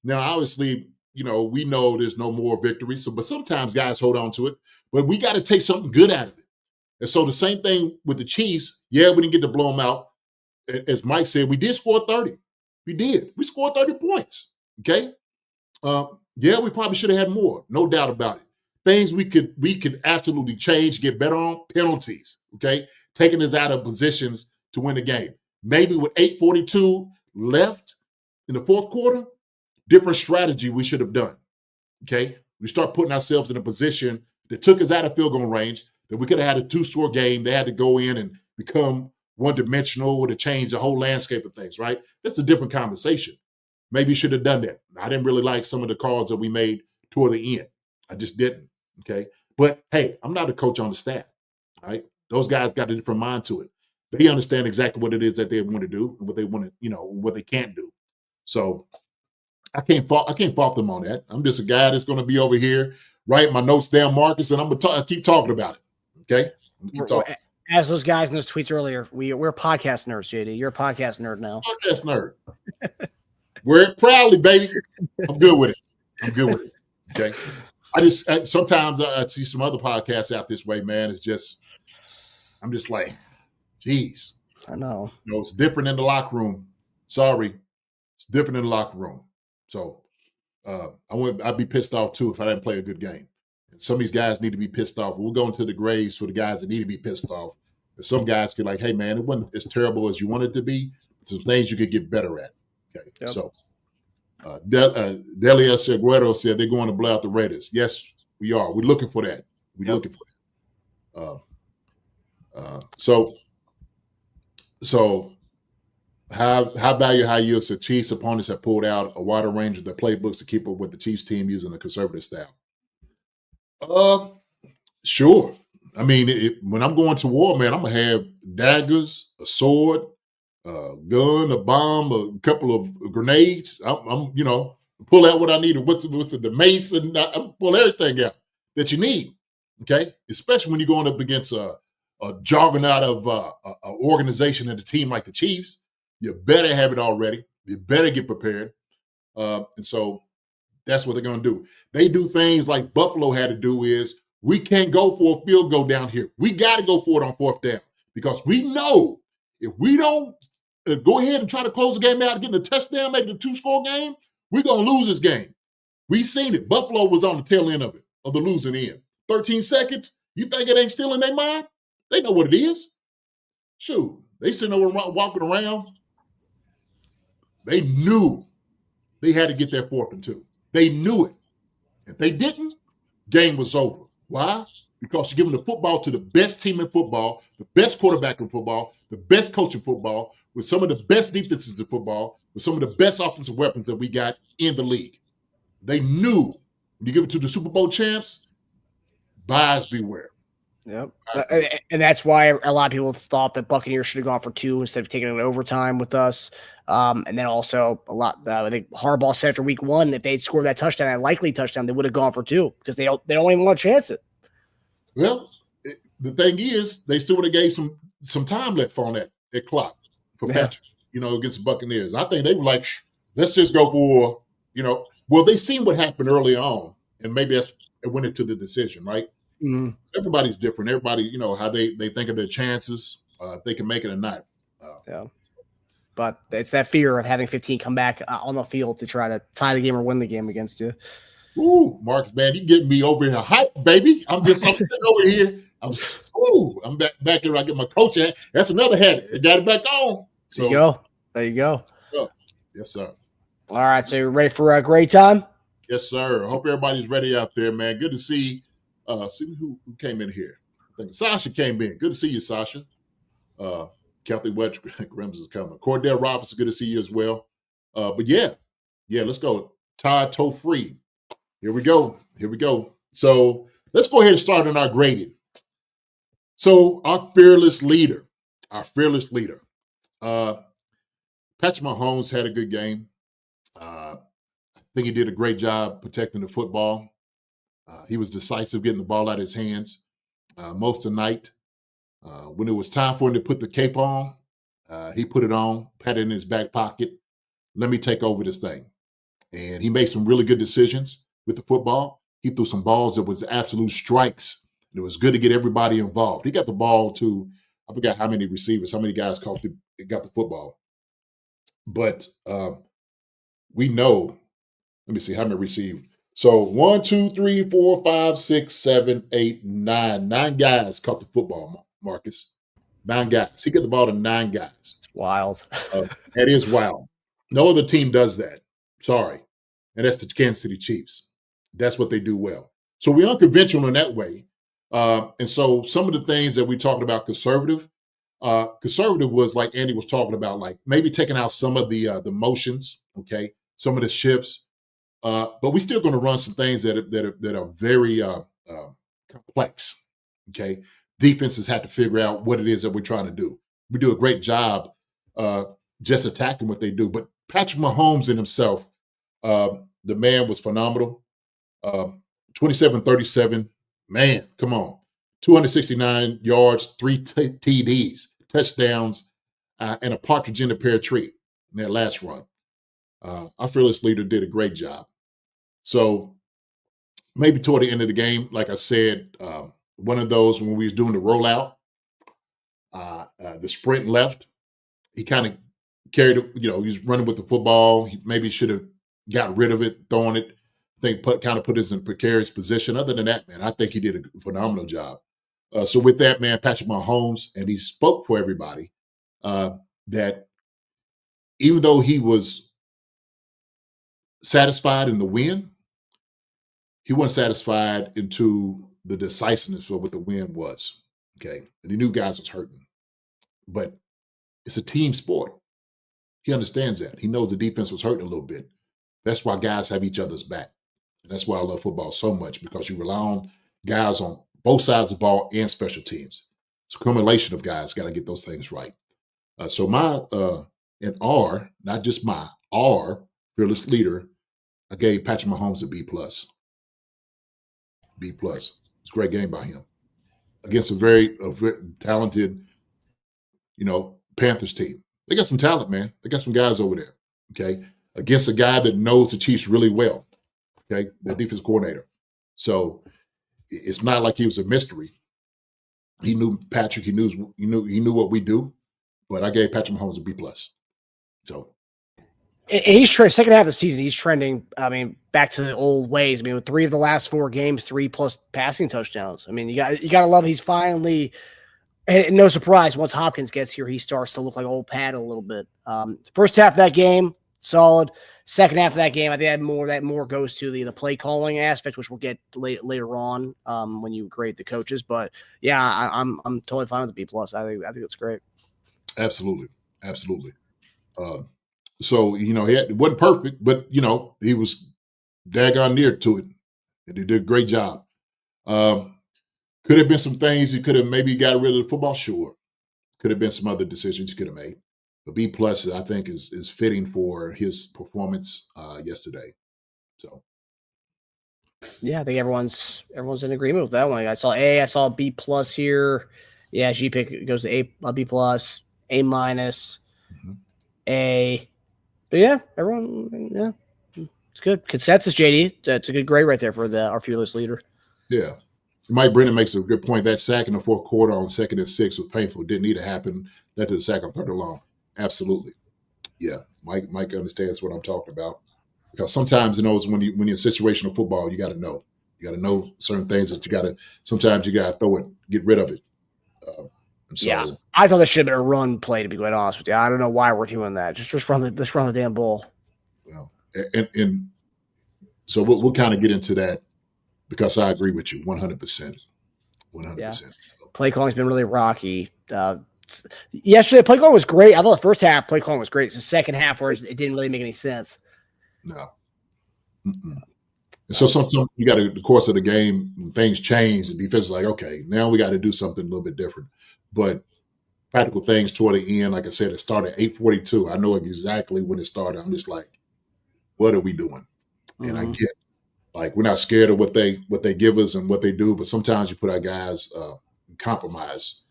Now, obviously, we know there's no more victories, but sometimes guys hold on to it. But we got to take something good out of it. And so the same thing with the Chiefs. Yeah, we didn't get to blow them out. As Mike said, we did score 30. We did. We scored 30 points, okay? Yeah, we probably should have had more. No doubt about it. Things we could absolutely change, get better on, penalties, okay? Taking us out of positions to win the game. Maybe with 8:42 left in the fourth quarter, different strategy we should have done, okay? We start putting ourselves in a position that took us out of field goal range, that we could have had a 2-score game. They had to go in and become one-dimensional or to change the whole landscape of things, right? That's a different conversation. Maybe you should have done that. I didn't really like some of the calls that we made toward the end. I just didn't, okay? But, hey, I'm not a coach on the staff, right? Those guys got a different mind to it. They understand exactly what it is that they want to do and what they want to, what they can't do. So I can't fault them on that. I'm just a guy that's going to be over here, write my notes down, Marcus, and I'm going to keep talking about it, okay? Keep talking.
As those guys in those tweets earlier, we're podcast nerds, JD. You're a podcast nerd now.
Podcast nerd. Wear it proudly, baby. I'm good with it. Okay. Sometimes I see some other podcasts out this way, man. I'm just like, geez.
I know.
It's different in the locker room. Sorry. It's different in the locker room. So I'd be pissed off too if I didn't play a good game. And some of these guys need to be pissed off. We're going to the graves for the guys that need to be pissed off. And some guys feel like, hey, man, it wasn't as terrible as you wanted it to be. Some things you could get better at. Okay. Yep. So Delia Seguero said they're going to blow out the Raiders. Yes, we are. We're looking for that. So how value high yields the Chiefs opponents have pulled out a wider range of their playbooks to keep up with the Chiefs team using a conservative style. Sure. I mean, when I'm going to war, man, I'm gonna have daggers, a sword, a gun, a bomb, a couple of grenades. I'm pull out what I need. What's the mace, and I'm pull everything out that you need. Okay, especially when you're going up against a juggernaut of an organization and a team like the Chiefs. You better have it already. You better get prepared. And so that's what they're going to do. They do things like Buffalo had to do is we can't go for a field goal down here. We got to go for it on fourth down because we know if we don't go ahead and try to close the game out, getting a touchdown, making a 2-score game, we're going to lose this game. We've seen it. Buffalo was on the tail end of it, of the losing end. 13 seconds. You think it ain't still in their mind? They know what it is. Shoot. They sitting over walking around. They knew they had to get their 4th and 2. They knew it. If they didn't, game was over. Why? Because you're giving the football to the best team in football, the best quarterback in football, the best coach in football, with some of the best defenses in football, with some of the best offensive weapons that we got in the league. They knew when you give it to the Super Bowl champs, buyers beware.
Yep. And that's why a lot of people thought that Buccaneers should have gone for 2 instead of taking an overtime with us. And then also I think Harbaugh said after week 1, if they'd scored that touchdown, that likely touchdown, they would have gone for 2 because they don't even want to chance it.
Well, the thing is, they still would have gave some time left on that clock for Patrick, against the Buccaneers. I think they were like, let's just go for, well, they seen what happened early on, and maybe it went into the decision, right? Mm-hmm. Everybody's different. Everybody, how they think of their chances, if they can make it or not.
Yeah. But it's that fear of having 15 come back on the field to try to tie the game or win the game against you.
Ooh, Marcus, man, you getting me over here hype, baby. I'm sitting over here. I'm back here. I get my coach hat. That's another hat. I got it back on. So,
there you go.
Yes, sir.
All right, so you're ready for a great time?
Yes, sir. I hope everybody's ready out there, man. Good to see. See who came in here. I think Sasha came in. Good to see you, Sasha. Kathy Wedge, Grims is coming. Cordell Robinson, good to see you as well. But yeah, let's go. Todd Toe-Free. Here we go. So let's go ahead and start on our grading. So our fearless leader. Patrick Mahomes had a good game. I think he did a great job protecting the football. He was decisive getting the ball out of his hands most of the night. When it was time for him to put the cape on, he put it on, had it in his back pocket. Let me take over this thing. And he made some really good decisions with the football. He threw some balls that was absolute strikes. And it was good to get everybody involved. He got the ball to, I forgot how many receivers, how many guys got the football. But we know, let me see how many received. So 1, 2, 3, 4, 5, 6, 7, 8, 9. 9 guys caught the football, Marcus. 9 guys. He got the ball to 9 guys.
It's wild.
That is wild. No other team does that. Sorry. And that's the Kansas City Chiefs. That's what they do well. So we're unconventional in that way. And so some of the things that we talked about conservative was like Andy was talking about, like maybe taking out some of the motions, okay, some of the shifts. But we're still going to run some things that are very complex. Okay, defenses have to figure out what it is that we're trying to do. We do a great job just attacking what they do. But Patrick Mahomes in himself, the man was phenomenal. 27-37, man, come on, 269 yards, 3 TDs, touchdowns, and a partridge in a pear tree in that last run. Our fearless leader did a great job. So maybe toward the end of the game, like I said, one of those when we was doing the rollout, the sprint left, he kind of carried it, he was running with the football. He maybe should have got rid of it, throwing it. I think kind of put us in a precarious position. Other than that, man, I think he did a phenomenal job. So with that, man, Patrick Mahomes, and he spoke for everybody that even though he was satisfied in the win, he wasn't satisfied into the decisiveness of what the win was. Okay. And he knew guys was hurting. But it's a team sport. He understands that. He knows the defense was hurting a little bit. That's why guys have each other's back. And that's why I love football so much, because you rely on guys on both sides of the ball and special teams. It's a accumulation of guys got to get those things right. So my and R, not just my R, fearless leader, I gave Patrick Mahomes a B+. B+. It's a great game by him against a very talented, Panthers team. They got some talent, man. They got some guys over there. Okay, against a guy that knows the Chiefs really well. Okay, the defensive coordinator. So it's not like he was a mystery. He knew Patrick. He knew what we do. But I gave Patrick Mahomes a B+. So.
He's second half of the season. He's trending. I mean, back to the old ways. I mean, with 3 of the last 4 games, 3+ passing touchdowns. I mean, you got to love. He's finally. And no surprise, once Hopkins gets here, he starts to look like old Pat a little bit. First half of that game, solid. Second half of that game, I think that more goes to the play calling aspect, which we'll get later on when you grade the coaches. But yeah, I'm totally fine with the B+. I think it's great.
Absolutely. So it wasn't perfect, but he was daggone near to it, and he did a great job. Could have been some things he could have maybe got rid of the football. Sure, could have been some other decisions he could have made. But B+, I think, is fitting for his performance yesterday. So
yeah, I think everyone's in agreement with that one. I saw A, I saw B+ here. Yeah, G pick goes to A, B+, A-, A. But yeah, everyone, yeah, it's good. Consensus, JD. That's a good grade right there for our fearless leader.
Yeah. Mike Brennan makes a good point. That sack in the fourth quarter on 2nd and 6 was painful. Didn't need to happen. Led to the sack on 3rd and long. Absolutely. Yeah. Mike understands what I'm talking about. Because sometimes, when you're in situational football, you got to know. You got to know certain things that sometimes you got to throw it, get rid of it.
Yeah. I thought that should have been a run play, to be quite honest with you. I don't know why we're doing that. Just run the damn ball.
Well, and so we'll kind of get into that, because I agree with you 100%. 100%.
Yeah. Play calling's been really rocky. Yesterday, play calling was great. I thought the first half play calling was great. It's the second half where it didn't really make any sense.
No. Mm-mm. And so sometimes you got to, the course of the game, things change, and defense is like, okay, now we got to do something a little bit different. But practical things toward the end, like I said, it started at 8:42. I know exactly when it started. I'm just like, what are we doing? And I get, like, we're not scared of what they give us and what they do, but sometimes you put our guys compromise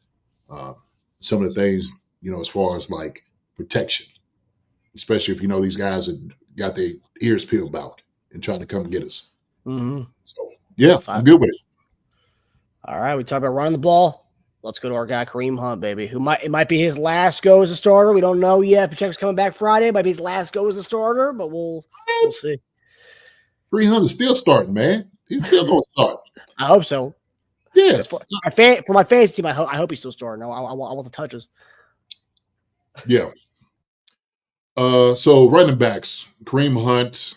some of the things, as far as like protection, especially if these guys have got their ears peeled out and trying to come get us.
Mm-hmm.
So yeah, I'm good with it.
All right, we talked about running the ball. Let's go to our guy Kareem Hunt, baby. It might be his last go as a starter. We don't know yet. Pacheco's coming back Friday. It might be his last go as a starter, but we'll see.
300 is still starting, man. He's still going to start.
I hope so.
Yeah.
For my fantasy team, I hope he's still starting. I want the touches.
Yeah. So running backs, Kareem Hunt,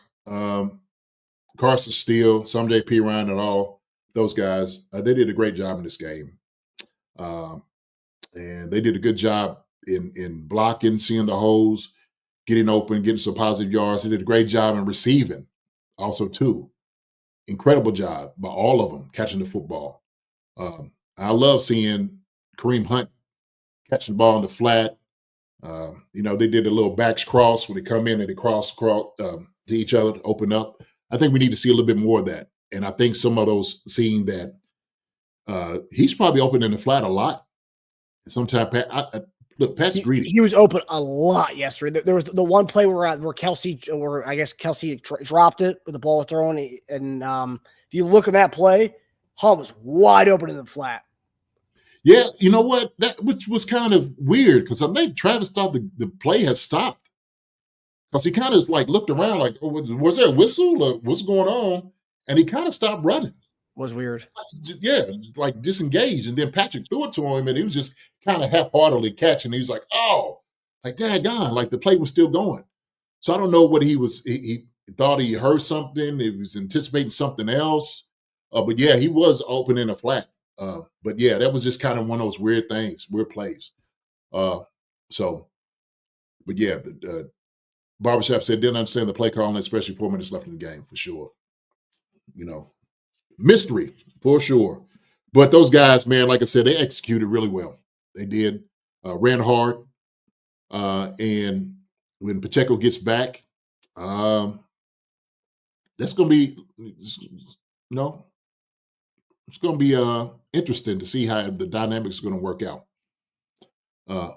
Carson Steele, Samjay P. Ryan, and all those guys, they did a great job in this game. And they did a good job in blocking, seeing the holes, getting open, getting some positive yards. They did a great job in receiving also, too. Incredible job by all of them catching the football. I love seeing Kareem Hunt catching the ball in the flat. They did a little backs cross when they come in and they cross to each other to open up. I think we need to see a little bit more of that. And I think some of those, seeing that he's probably open in the flat a lot. Sometimes, Pat's greedy.
He was open a lot yesterday. There was the one play where Kelsey dropped it with the ball thrown. And if you look at that play, Hunt was wide open in the flat.
Yeah, you know what? Which was kind of weird, because I think Travis thought the play had stopped, because he kind of like looked around like, oh, was there a whistle or what's going on? And he kind of stopped running.
Was weird.
Yeah, like disengaged. And then Patrick threw it to him, and he was just kind of half-heartedly catching. He was like, oh, like daggone, like the play was still going. So I don't know what he was. He thought he heard something. He was anticipating something else. But yeah, he was open in a flat. But yeah, that was just kind of one of those weird things, weird plays. But yeah, the Barbershop said didn't understand the play calling, especially 4 minutes left in the game, for sure. Mystery for sure. But those guys, man, like I said, they executed really well. They did, ran hard. And when Pacheco gets back, that's going to be, it's going to be interesting to see how the dynamics are going to work out.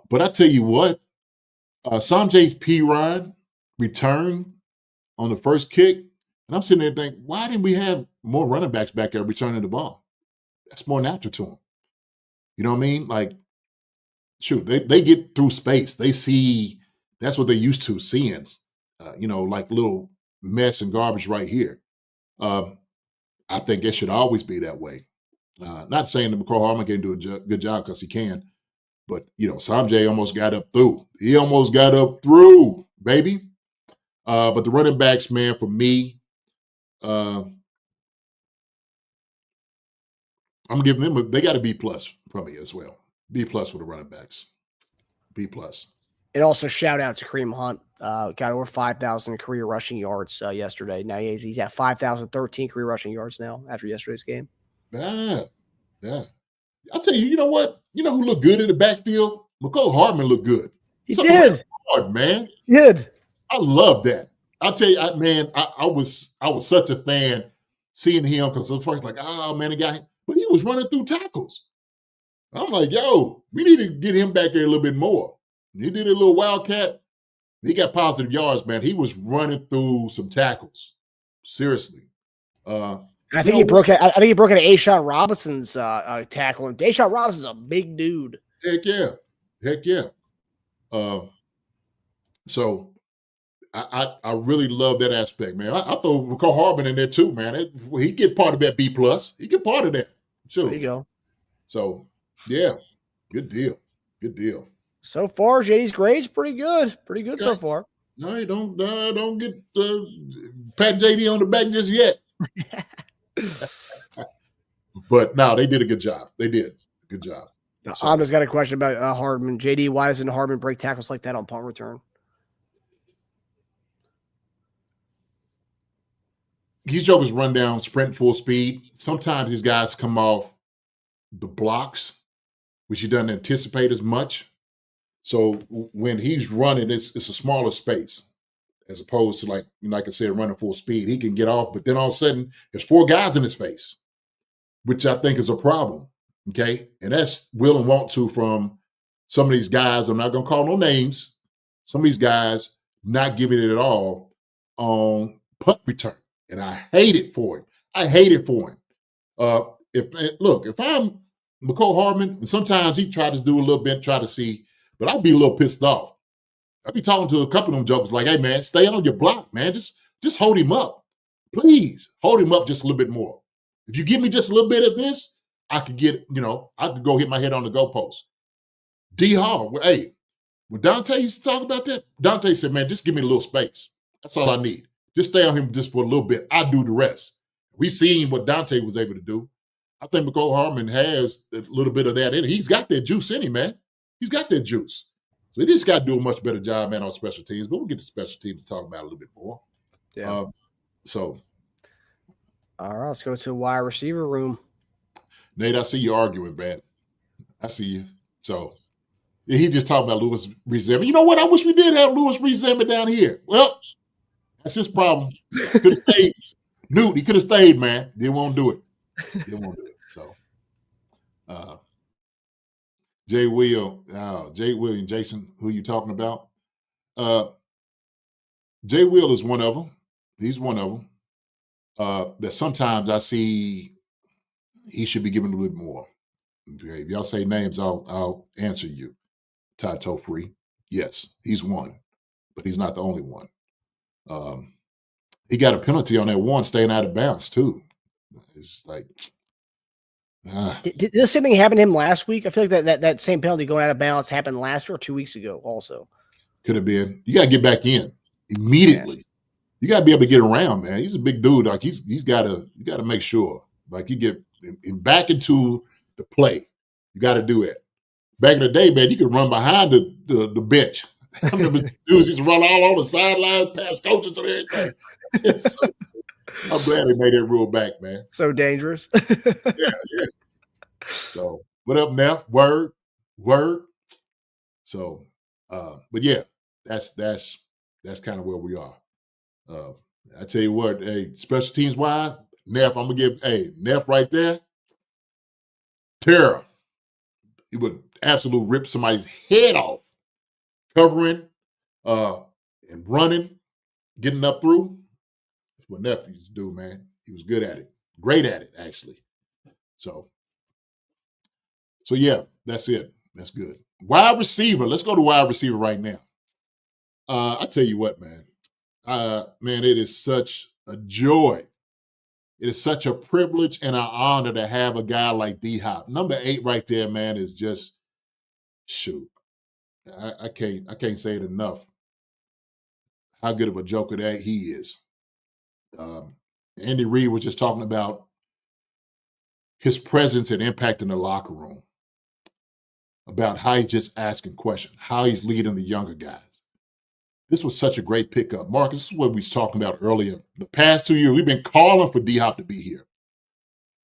But I tell you what, Samjay P. Ryan returned on the first kick, and I'm sitting there thinking, why didn't we have more running backs back there returning the ball? That's more natural to them. You know what I mean? Like, shoot, they get through space. They see, that's what they're used to seeing, like little mess and garbage right here. I think it should always be that way. Not saying that McCall Harmon can do a good job, because he can, but Samjay almost got up through. He almost got up through, baby. But the running backs, man, for me, I'm giving them. They got a B plus from me as well. B plus for the running backs. B plus.
And also shout out to Kareem Hunt. Got over 5,000 career rushing yards yesterday. Now he's at 5,013 career rushing yards now after yesterday's game.
Yeah. I'll tell you, you know what? You know who looked good in the backfield? McCole Hardman looked good.
He did.
Hard, man.
He did.
I love that. I'll tell you, I was such a fan seeing him because at first like, oh man, the guy, but he was running through tackles. I'm like, yo, we need to get him back there a little bit more. He did a little wildcat. He got positive yards, man. He was running through some tackles. Seriously.
I think he broke it. I think he broke it at Ashawn Robinson's tackle. And Ashawn Robinson's a big dude.
Heck yeah. So I really love that aspect, man. I throw McCall Harbin in there too, man. He get part of that B plus. He get part of that. Sure.
There you go.
So yeah, good deal.
So far, JD's grade's pretty good. Pretty good so far.
No, don't get pat JD on the back just yet. But no, they did a good job. They did a good job.
So, I just got a question about Hardman. JD, why doesn't Hardman break tackles like that on punt return?
These jokers run down, sprint full speed. Sometimes these guys come off the blocks, which he doesn't anticipate as much. So when he's running, it's a smaller space as opposed to like I said, running full speed. He can get off, but then all of a sudden there's 4 guys in his face, which I think is a problem. Okay. And that's will and want to from some of these guys. I'm not going to call no names. Some of these guys not giving it at all on punt return. And I hate it for him. If I'm McCole Hardman, and sometimes he tries to do a little bit, try to see, but I'd be a little pissed off. I'd be talking to a couple of them jokers like, hey man, stay on your block, man. Just hold him up. Please hold him up just a little bit more. If you give me just a little bit of this, I could get, I could go hit my head on the goalpost. D Hall, hey, when Dante used to talk about that, Dante said, man, just give me a little space. That's all I need. Just stay on him just for a little bit. I do the rest. We seen what Dante was able to do. I think McCole Hardman has a little bit of that in him. He's got that juice in him, man. He's got that juice. So he just got to do a much better job, man, on special teams. But we'll get to special teams to talk about a little bit more.
Yeah.
All
right, let's go to the wide receiver room.
Nate, I see you arguing, man. I see you. So he just talked about Louis Rees-Zammit. You know what? I wish we did have Louis Rees-Zammit down here. Well, that's his problem. Could have stayed. Newt, he could have stayed, man. They won't do it. So, Jay Will, Jason, who you talking about? Jay Will is one of them. He's one of them. That sometimes I see he should be given a little bit more. Okay, if y'all say names, I'll answer you. Todd Tofree, yes, he's one, but he's not the only one. He got a penalty on that one staying out of bounds too. It's like,
did the same thing happen to him last week? I feel like that same penalty going out of bounds happened last or 2 weeks ago. Also,
could have been. You got to get back in immediately. Yeah. You got to be able to get around, man. He's a big dude. Like you got to make sure, like you get back into the play. You got to do it. Back in the day, man, you could run behind the bench. I remember dudes used to run all on the sidelines, past coaches and everything. So, I'm glad they made that rule back, man.
So dangerous.
Yeah. So, what up, Neff? Word. So, but yeah, that's kind of where we are. I tell you what, hey, special teams wise, Neff, I'm gonna give Neff right there. Terror. He would absolutely rip somebody's head off, covering, and running, getting up through. That's what Neff used to do, man. He was good at it, great at it, actually. So yeah, that's it. That's good. Wide receiver. Let's go to wide receiver right now. I tell you what, man. Man, it is such a joy. It is such a privilege and an honor to have a guy like D-Hop. Number 8 right there, man, is just shoot. I can't say it enough. how good of a joker that he is. Andy Reid was just talking about his presence and impact in the locker room, about how he's just asking questions, how he's leading the younger guys. This was such a great pickup. Marcus, this is what we was talking about earlier. The past 2 years, we've been calling for D-Hop to be here.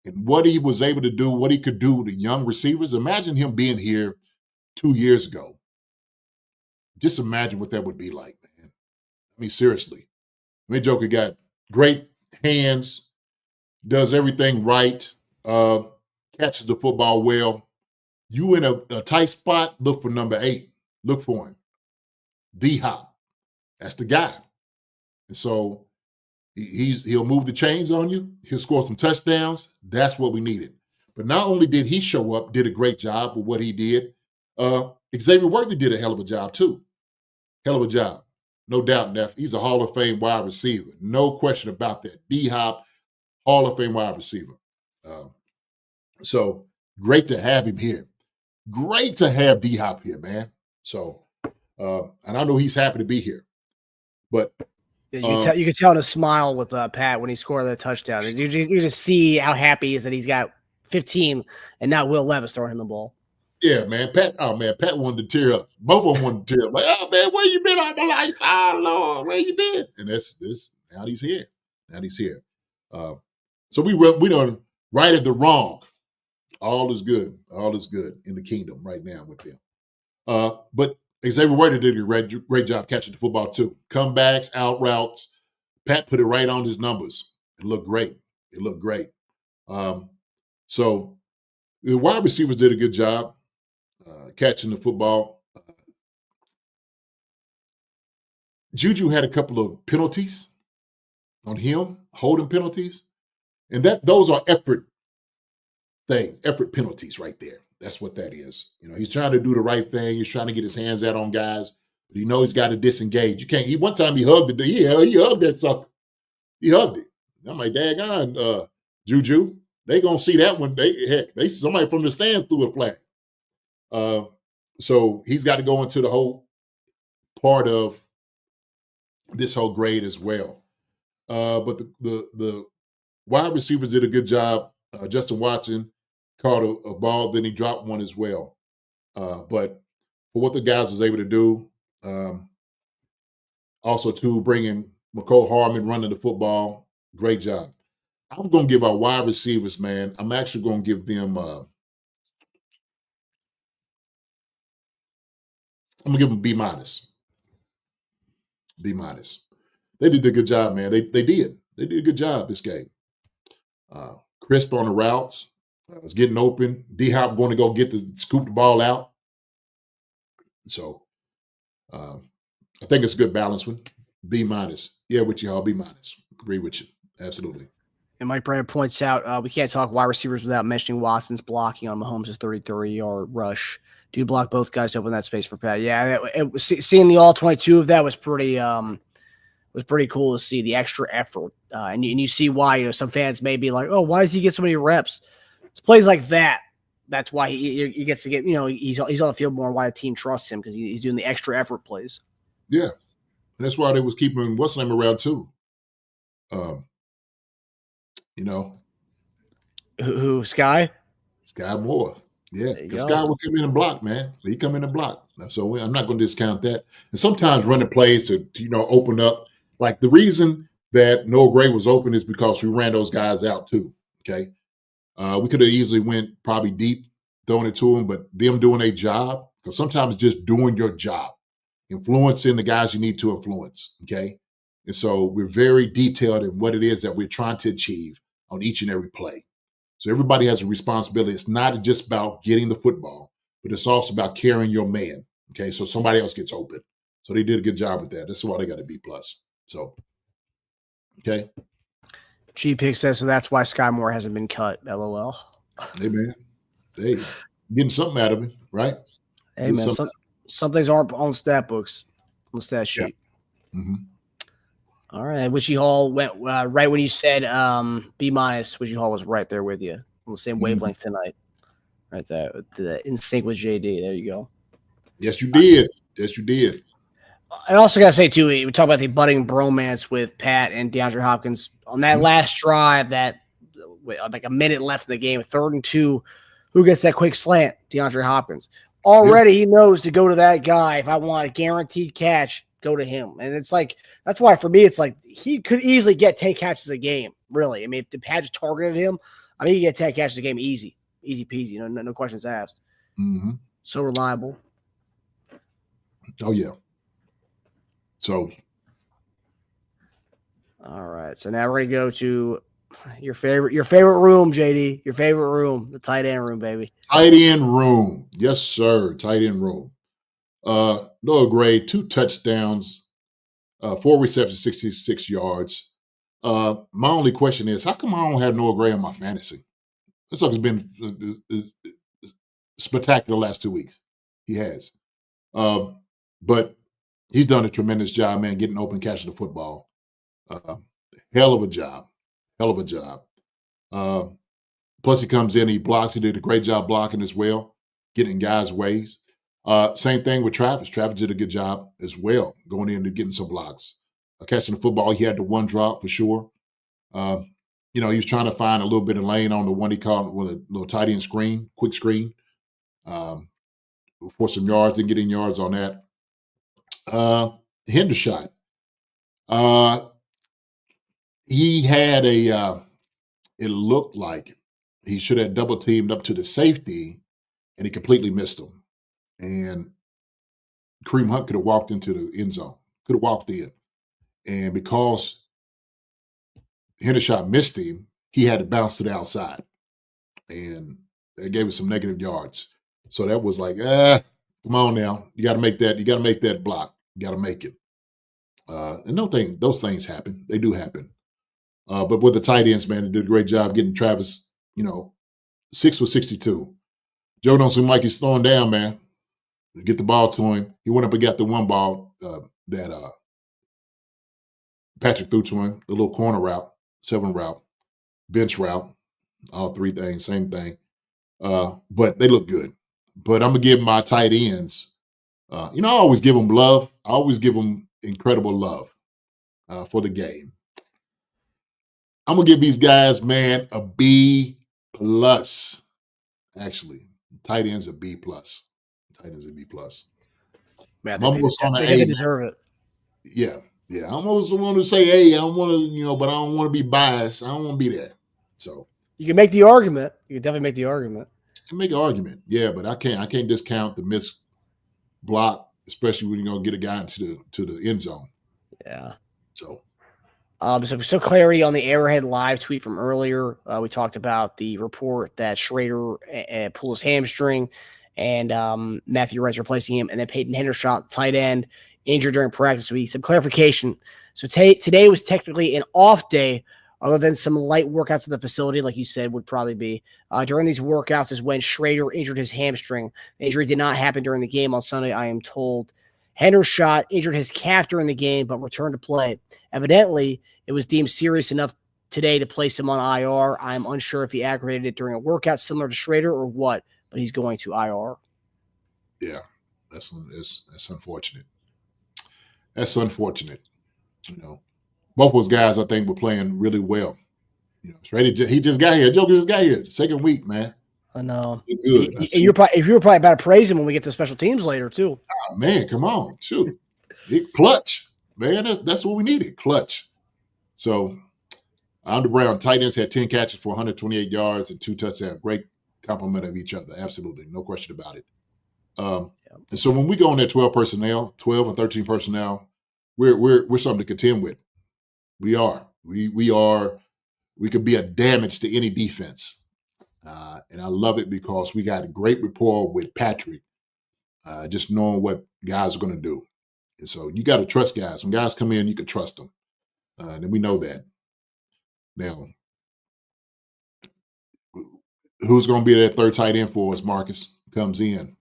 And what he was able to do, what he could do to young receivers, imagine him being here 2 years ago. Just imagine what that would be like, man. I mean, seriously. I mean, Joker got great hands, does everything right, catches the football well. You in a tight spot, look for number 8. Look for him. D-Hop. That's the guy. And so he'll move the chains on you. He'll score some touchdowns. That's what we needed. But not only did he show up, did a great job with what he did, Xavier Worthy did a hell of a job too. Hell of a job. No doubt, Neff. He's a Hall of Fame wide receiver. No question about that. D-Hop, Hall of Fame wide receiver. So great to have him here. Great to have D-Hop here, man. So, and I know he's happy to be here. But
yeah, you can tell in a smile with Pat when he scored that touchdown. You just see how happy he is that he's got 15 and not Will Levis throwing him the ball.
Yeah, man. Pat wanted to tear up. Both of them wanted to tear up. Like, oh man, where you been all my life? Oh Lord, where you been? And that's this. Now he's here. Now he's here. So we done righted the wrong. All is good. All is good in the kingdom right now with them. But Xavier Worthy did a great job catching the football too. Comebacks, out routes. Pat put it right on his numbers. It looked great. It looked great. So the wide receivers did a good job catching the football. Juju had a couple of penalties on him, holding penalties, and those are effort penalties right there. That's what that is. You know, he's trying to do the right thing. He's trying to get his hands out on guys, but he knows he's got to disengage. You can't. One time he hugged it. He hugged that sucker. He hugged it. I'm like, daggone, Juju. They gonna see that one. Somebody from the stands threw a flag. So he's got to go into the whole part of this whole grade as well. But the wide receivers did a good job. Justin Watson caught a ball, then he dropped one as well. But for what the guys was able to do, also to bringing McCole Hardman running the football, great job. I'm going to give our wide receivers, man, I'm actually going to give them I'm going to give them B-. B-. They did a good job, man. They did. They did a good job this game. Crisp on the routes. Was getting open. D-Hop going to go scoop the ball out. So I think it's a good balance one. B-. Yeah, with you all. B-. Agree with you. Absolutely.
And Mike Brennan points out we can't talk wide receivers without mentioning Watson's blocking on Mahomes' 33-yard rush. Do block both guys to open that space for Pat. Yeah, seeing the all 22 of that was pretty cool to see the extra effort. And you see why some fans may be like, oh, why does he get so many reps? It's plays like that. That's why he gets to get, he's on the field more, why the team trusts him because he's doing the extra effort plays.
Yeah. And that's why they was keeping what's name around too.
Who Sky?
Sky Moore. Yeah. Because Sky will come in and block, man. He come in and block. So I'm not going to discount that. And sometimes running plays to open up. Like the reason that Noah Gray was open is because we ran those guys out too. Okay. We could have easily went probably deep throwing it to them, but them doing a job, because sometimes just doing your job, influencing the guys you need to influence, okay? And so we're very detailed in what it is that we're trying to achieve on each and every play. So everybody has a responsibility. It's not just about getting the football, but it's also about carrying your man, okay? So somebody else gets open. So they did a good job with that. That's why they got a B+. So, okay.
G-Pig says, so that's why Sky Moore hasn't been cut, LOL.
Hey, man. Hey, getting something out of him, right?
Hey, man, some things aren't on stat books, on the stat sheet.
Yeah. Mm-hmm. All
right. Witchy Hall went right when you said B-. Witchy Hall was right there with you on the same wavelength tonight. Right there. In sync with JD. There you go.
Yes, you did. Yes, you did.
I also got to say, too, we talk about the budding bromance with Pat and DeAndre Hopkins. On that last drive, like a minute left in the game, 3rd and 2, who gets that quick slant? DeAndre Hopkins. Already he knows to go to that guy. If I want a guaranteed catch, go to him. And it's like, that's why for me, it's like he could easily get 10 catches a game, really. I mean, if the Pat just targeted him, I mean, he could get 10 catches a game easy peasy, no questions asked.
Mm-hmm.
So reliable.
Oh, yeah. So.
All right. So now we're going to go to your favorite room, JD. Your favorite room, the tight end room, baby.
Tight end room. Yes, sir. Tight end room. Noah Gray, 2 touchdowns, 4 receptions, 66 yards. My only question is, how come I don't have Noah Gray on my fantasy? This sucker's been spectacular the last 2 weeks. He has. But he's done a tremendous job, man, getting open, catching the football. Hell of a job. Plus, he comes in, he blocks. He did a great job blocking as well, getting guys' ways. Same thing with Travis. Travis did a good job as well, going in and getting some blocks. Catching the football, he had the 1 drop for sure. He was trying to find a little bit of lane on the one he caught with a little tight end screen, quick screen, for some yards and getting yards on that. Hendershot. He had it looked like he should have double teamed up to the safety, and he completely missed him. And Kareem Hunt could have walked into the end zone, could have walked in. And because Hendershot missed him, he had to bounce to the outside. And it gave us some negative yards. So that was like, come on now. You got to make that. You got to make that block. You got to make it. And those things happen. They do happen. But with the tight ends, man, they did a great job getting Travis, 6 for 62. Joe don't seem like he's slowing down, man. Get the ball to him. He went up and got the one ball that Patrick threw to him, the little corner route, 7 route, bench route, all 3 things, same thing. But they look good. But I'm going to give my tight ends, I always give them love. I always give them incredible love for the game. I'm going to give these guys, man, a B+. Actually, tight ends a B+. Tight ends a B+.
Man,
I'm almost on the A.
They deserve it.
Yeah. I'm almost want to say A. I don't want to, but I don't want to be biased. I don't want to be there. So
you can make the argument. You can definitely make the argument.
You can make an argument. Yeah, but I can't discount the missed block, especially when you're going to get a guy to the end zone.
Yeah.
So
clarity on the Arrowhead live tweet from earlier. We talked about the report that Schrader pulled his hamstring and Matthew Wright's replacing him, and then Peyton Hendershot, tight end, injured during practice. So some clarification. So today was technically an off day, other than some light workouts in the facility, like you said, would probably be. During these workouts is when Schrader injured his hamstring. The injury did not happen during the game on Sunday, I am told. Hendershot injured his calf during the game, but returned to play. Evidently, it was deemed serious enough today to place him on IR. I'm unsure if he aggravated it during a workout similar to Schrader or what, but he's going to IR.
Yeah, that's unfortunate. That's unfortunate. Both those guys, I think, were playing really well. Schrader, he just got here. Joker just got here. 2nd week, man.
I know.
Good.
You were probably about to praise him when we get to special teams later, too.
Oh, man, come on. Shoot. Clutch. Man, that's what we needed. Clutch. So, Andre Brown, tight ends had 10 catches for 128 yards and 2 touchdowns. Great compliment of each other. Absolutely. No question about it. And so when we go on that 12 personnel, 12 or 13 personnel, we're something to contend with. We are. We could be a damage to any defense. And I love it because we got a great rapport with Patrick, just knowing what guys are going to do. And so you got to trust guys. When guys come in, you can trust them. And we know that. Now, who's going to be that third tight end for us, Marcus, comes in?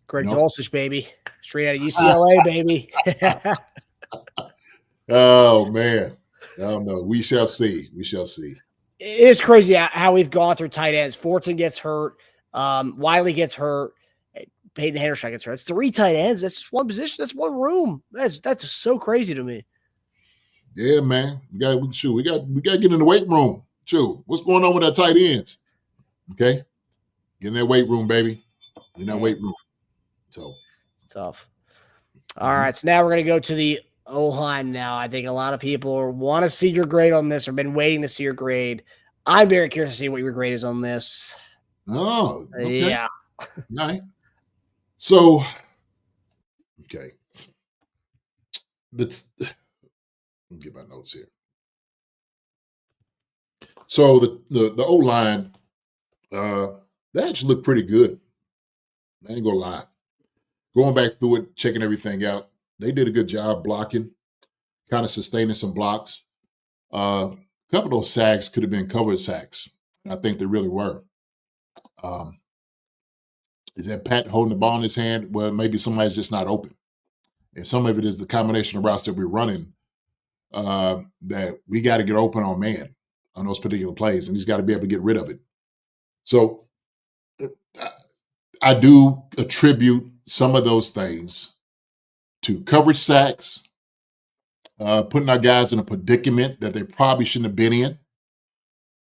Greg Dulcich, baby. Straight out of UCLA, baby.
Oh, man. I don't know. We shall see.
It is crazy how we've gone through tight ends. Fortson gets hurt. Wiley gets hurt. Peyton Hendershot gets hurt. It's 3 tight ends. That's one position. That's one room. That's so crazy to me.
Yeah, man. We got to get in the weight room. Shoot, what's going on with our tight ends? Okay, get in that weight room, baby. In that weight room. So
tough. All right, so now we're gonna go to the O-line. Now, I think a lot of people want to see your grade on this, or been waiting to see your grade. I'm very curious to see what your grade is on this.
Oh, okay.
Yeah.
All right. So, okay. Let me get my notes here. So the O-line, they actually look pretty good. I ain't gonna lie. Going back through it, checking everything out, they did a good job blocking, kind of sustaining some blocks. A couple of those sacks could have been covered sacks. I think they really were. Is that Pat holding the ball in his hand? Well, maybe somebody's just not open. And some of it is the combination of routes that we're running that we got to get open on man on those particular plays, and he's got to be able to get rid of it. So I do attribute some of those things to coverage sacks, putting our guys in a predicament that they probably shouldn't have been in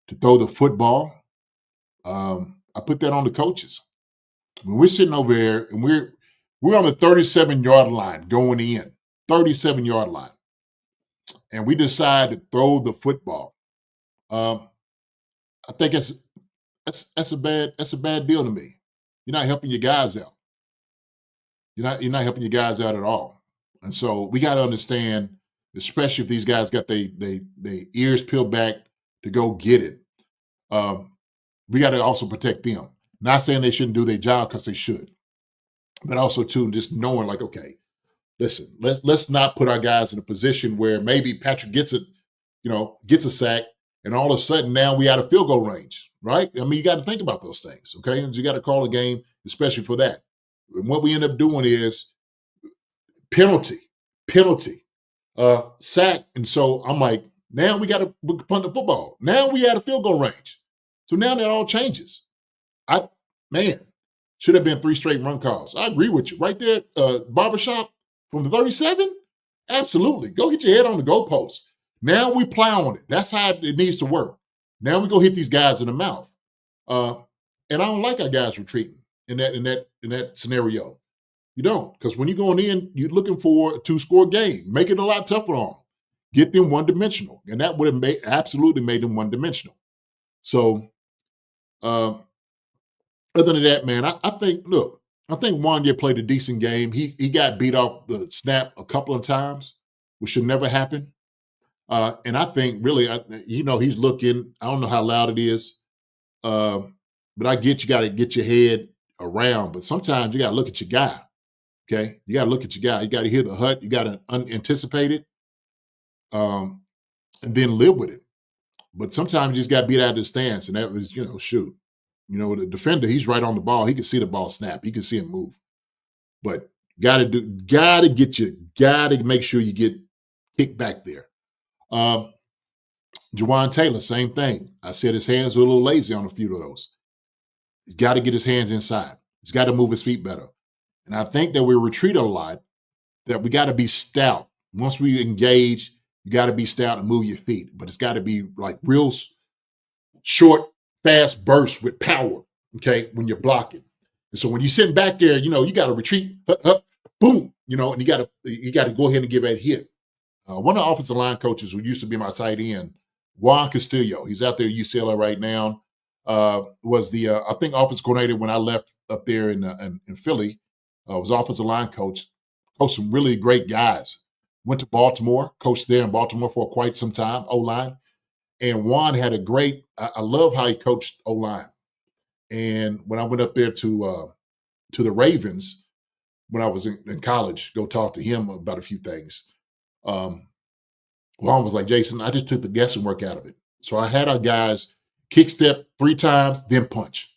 to throw the football. I put that on the coaches. When we're sitting over there and we're on the 37-yard line going in, 37-yard line, and we decide to throw the football. I think that's a bad deal to me. You're not helping your guys out. You're not helping your guys out at all. And so we got to understand, especially if these guys got they ears peeled back to go get it. We got to also protect them. Not saying they shouldn't do their job, because they should, but also too just knowing, like, okay, listen, let's not put our guys in a position where maybe Patrick gets a sack, and all of a sudden now we out of field goal range, right? I mean, you got to think about those things, okay? And you got to call a game, especially for that. And what we end up doing is penalty, sack, and so I'm like, now we got to punt the football. Now we out of field goal range, so now that all changes. Should have been 3 straight run calls. I agree with you. Right there, barbershop from the 37, absolutely. Go get your head on the goalpost. Now we plowing it. That's how it needs to work. Now we go hit these guys in the mouth. And I don't like our guys retreating in that scenario. You don't, because when you're going in, you're looking for a 2-score game. Make it a lot tougher on them. Get them one-dimensional. And that would have absolutely made them one-dimensional. So, other than that, man, I think Wanya played a decent game. He got beat off the snap a couple of times, which should never happen. And I think really, he's looking. I don't know how loud it is, but I get you got to get your head around. But sometimes you got to look at your guy. Okay, you got to look at your guy. You got to hear the hut. You got to anticipate it, and then live with it. But sometimes you just got beat out of the stance, and that was, shoot. The defender, he's right on the ball. He can see the ball snap. He can see it move. But got to make sure you get kicked back there. Jawan Taylor, same thing. I said his hands were a little lazy on a few of those. He's got to get his hands inside. He's got to move his feet better. And I think that we retreat a lot, that we got to be stout. Once we engage, you got to be stout and move your feet. But it's got to be like real short, fast bursts with power, okay, when you're blocking. And so when you're sitting back there, you got to retreat, boom, and you got to go ahead and give that hit. One of the offensive line coaches who used to be my tight end, Juan Castillo, he's out there at UCLA right now, was the, I think, offensive coordinator when I left up there in Philly, was offensive line coach, coached some really great guys. Went to Baltimore, coached there in Baltimore for quite some time, O-line. And Juan had a great, I love how he coached O-line. And when I went up there to the Ravens, when I was in college, go talk to him about a few things. Juan was like, Jason, I just took the guessing work out of it. So I had our guys kick step 3 times, then punch,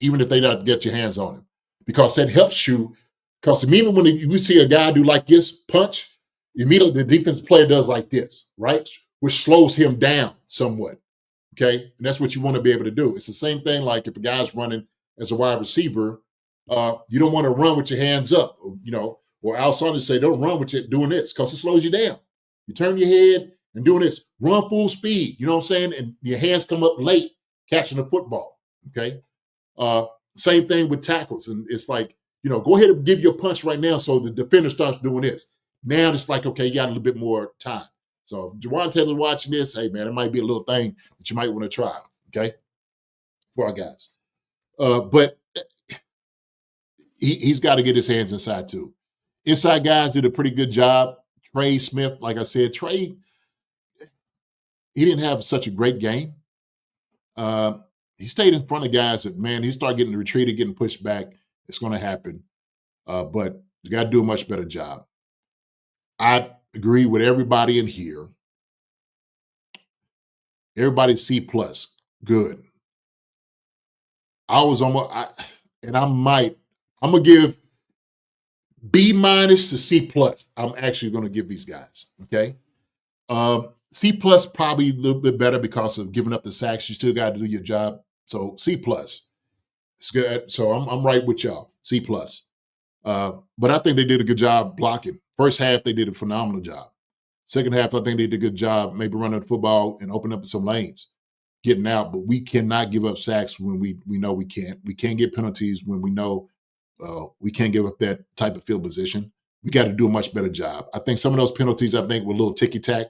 even if they don't get your hands on him, because that helps you. Because immediately when you see a guy do like this, punch, immediately the defensive player does like this, right? Which slows him down somewhat, okay? And that's what you want to be able to do. It's the same thing like if a guy's running as a wide receiver You don't want to run with your hands up, or Al Saunders say, don't run with it doing this because it slows you down. You turn your head and doing this, run full speed, you know what I'm saying? And your hands come up late catching the football, okay? Same thing with tackles. And it's like, go ahead and give you a punch right now so the defender starts doing this. Now it's like, okay, you got a little bit more time. So if Jawan Taylor watching this, hey, man, it might be a little thing that you might want to try, okay, for our guys. But he's got to get his hands inside too. Inside guys did a pretty good job. Trey Smith, like I said, Trey, he didn't have such a great game. He stayed in front of guys that, man, he started getting retreated, getting pushed back. It's going to happen. But you got to do a much better job. I agree with everybody in here. Everybody's C+, good. I was almost, I'm going to give B- to C+. I'm actually going to give these guys, okay? C+ probably a little bit better because of giving up the sacks. You still got to do your job. So C+. It's good. So I'm right with y'all, C+. But I think they did a good job blocking. First half, they did a phenomenal job. Second half, I think they did a good job maybe running the football and opening up some lanes, getting out. But we cannot give up sacks when we know we can't. We can't get penalties when we know we can't give up that type of field position. We got to do a much better job. I think some of those penalties, I think, were a little ticky-tack.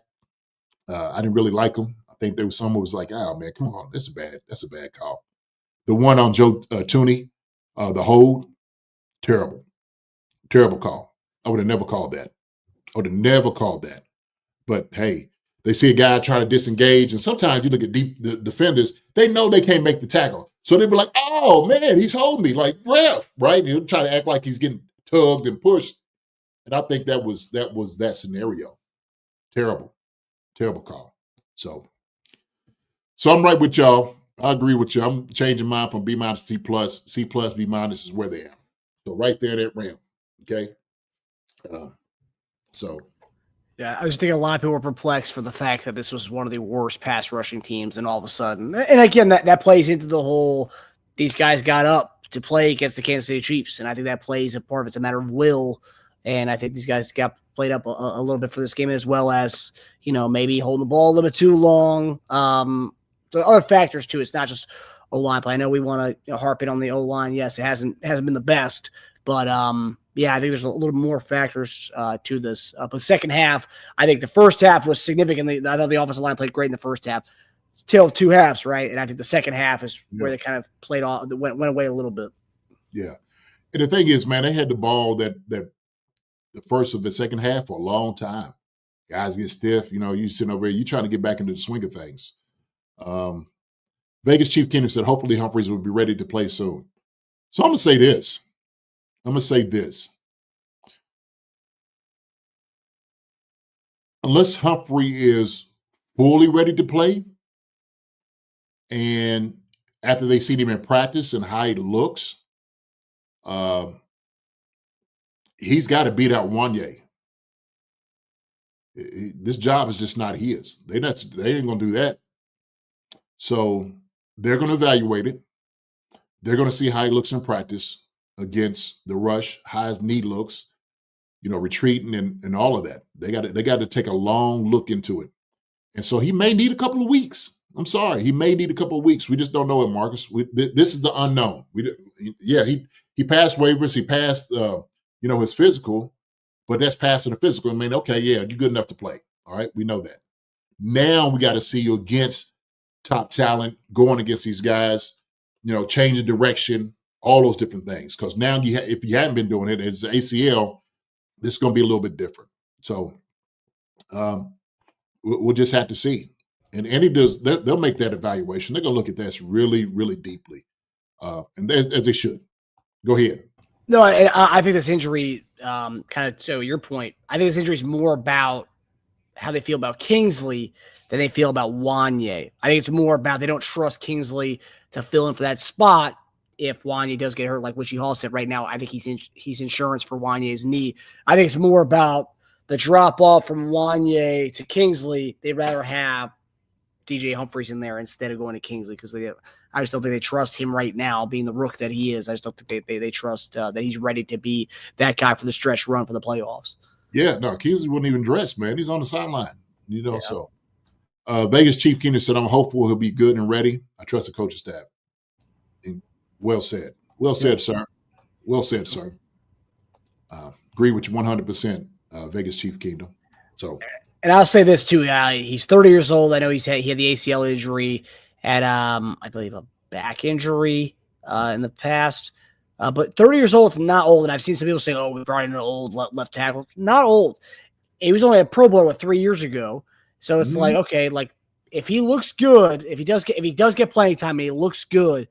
I didn't really like them. I think there was someone was like, oh, man, come on. That's a bad call. The one on Joe Tooney, the hold, terrible call. I would have never called that. But, hey, they see a guy trying to disengage, and sometimes you look at the defenders, they know they can't make the tackle. So they'll be like, oh, man, he's holding me, like, ref, right? He'll try to act like he's getting tugged and pushed. And I think that was that scenario. Terrible call. So I'm right with y'all. I agree with you. I'm changing mine from B- to C+. C+, B- is where they are. So right there in that realm. Okay.
Yeah, I was thinking a lot of people were perplexed for the fact that this was one of the worst pass rushing teams, and all of a sudden, and again, that plays into the whole, these guys got up to play against the Kansas City Chiefs, and I think that plays a part of it's a matter of will, and I think these guys got played up a little bit for this game, as well as, maybe holding the ball a little bit too long. There are other factors too. It's not just O-line play. I know we want to harp in on the O-line. Yes, it hasn't been the best, but yeah, I think there's a little more factors to this. But the second half, I think the first half was significantly. I thought the offensive line played great in the first half. It's till two halves, right? And I think the second half is where they kind of played off, went away a little bit.
Yeah, and the thing is, man, they had the ball that the first of the second half for a long time. Guys get stiff. You sitting over here, you trying to get back into the swing of things. Vegas Chief Keenum said, hopefully Humphreys will be ready to play soon. So I'm going to say this. Unless Humphrey is fully ready to play, and after they see him in practice and how he looks, he's got to beat out Wanye. This job is just not his. They ain't going to do that. So they're going to evaluate it. They're going to see how he looks in practice against the rush, how his knee looks, retreating and all of that. They got to take a long look into it. And so he may need a couple of weeks. I'm sorry. He may need a couple of weeks. We just don't know it, Marcus. This is the unknown. He passed waivers. He passed, his physical, but that's passing the physical. I mean, okay, yeah, you're good enough to play. All right, we know that. Now we got to see you against top talent, going against these guys, changing direction, all those different things. Because now if you haven't been doing it, it's ACL, this is going to be a little bit different. So we'll just have to see. And they'll make that evaluation. They're going to look at this really, really deeply, and as they should. Go ahead.
No, I think this injury, kind of to your point, I think this injury is more about how they feel about Kingsley than they feel about Wanye. I think it's more about they don't trust Kingsley to fill in for that spot if Wanye does get hurt, like Wichie Hall said right now. I think he's insurance for Wanye's knee. I think it's more about the drop off from Wanye to Kingsley. They'd rather have DJ Humphries in there instead of going to Kingsley because I just don't think they trust him right now, being the rook that he is. I just don't think they trust that he's ready to be that guy for the stretch run for the playoffs.
Yeah, no, Kingsley wouldn't even dress, man. He's on the sideline,
Yeah.
So Vegas Chief Keenan said, I'm hopeful he'll be good and ready. I trust the coaching staff. And well said. Well said, sir. Well said, sir. Agree with you 100%, Vegas Chief Kingdom. So,
and I'll say this too. He's 30 years old. I know he had the ACL injury, had I believe a back injury in the past. But 30 years old is not old. And I've seen some people say, "Oh, we brought in an old left tackle." Not old. He was only a Pro Bowler 3 years ago. So it's like, okay, like if he looks good, if he does get playing time and he looks good,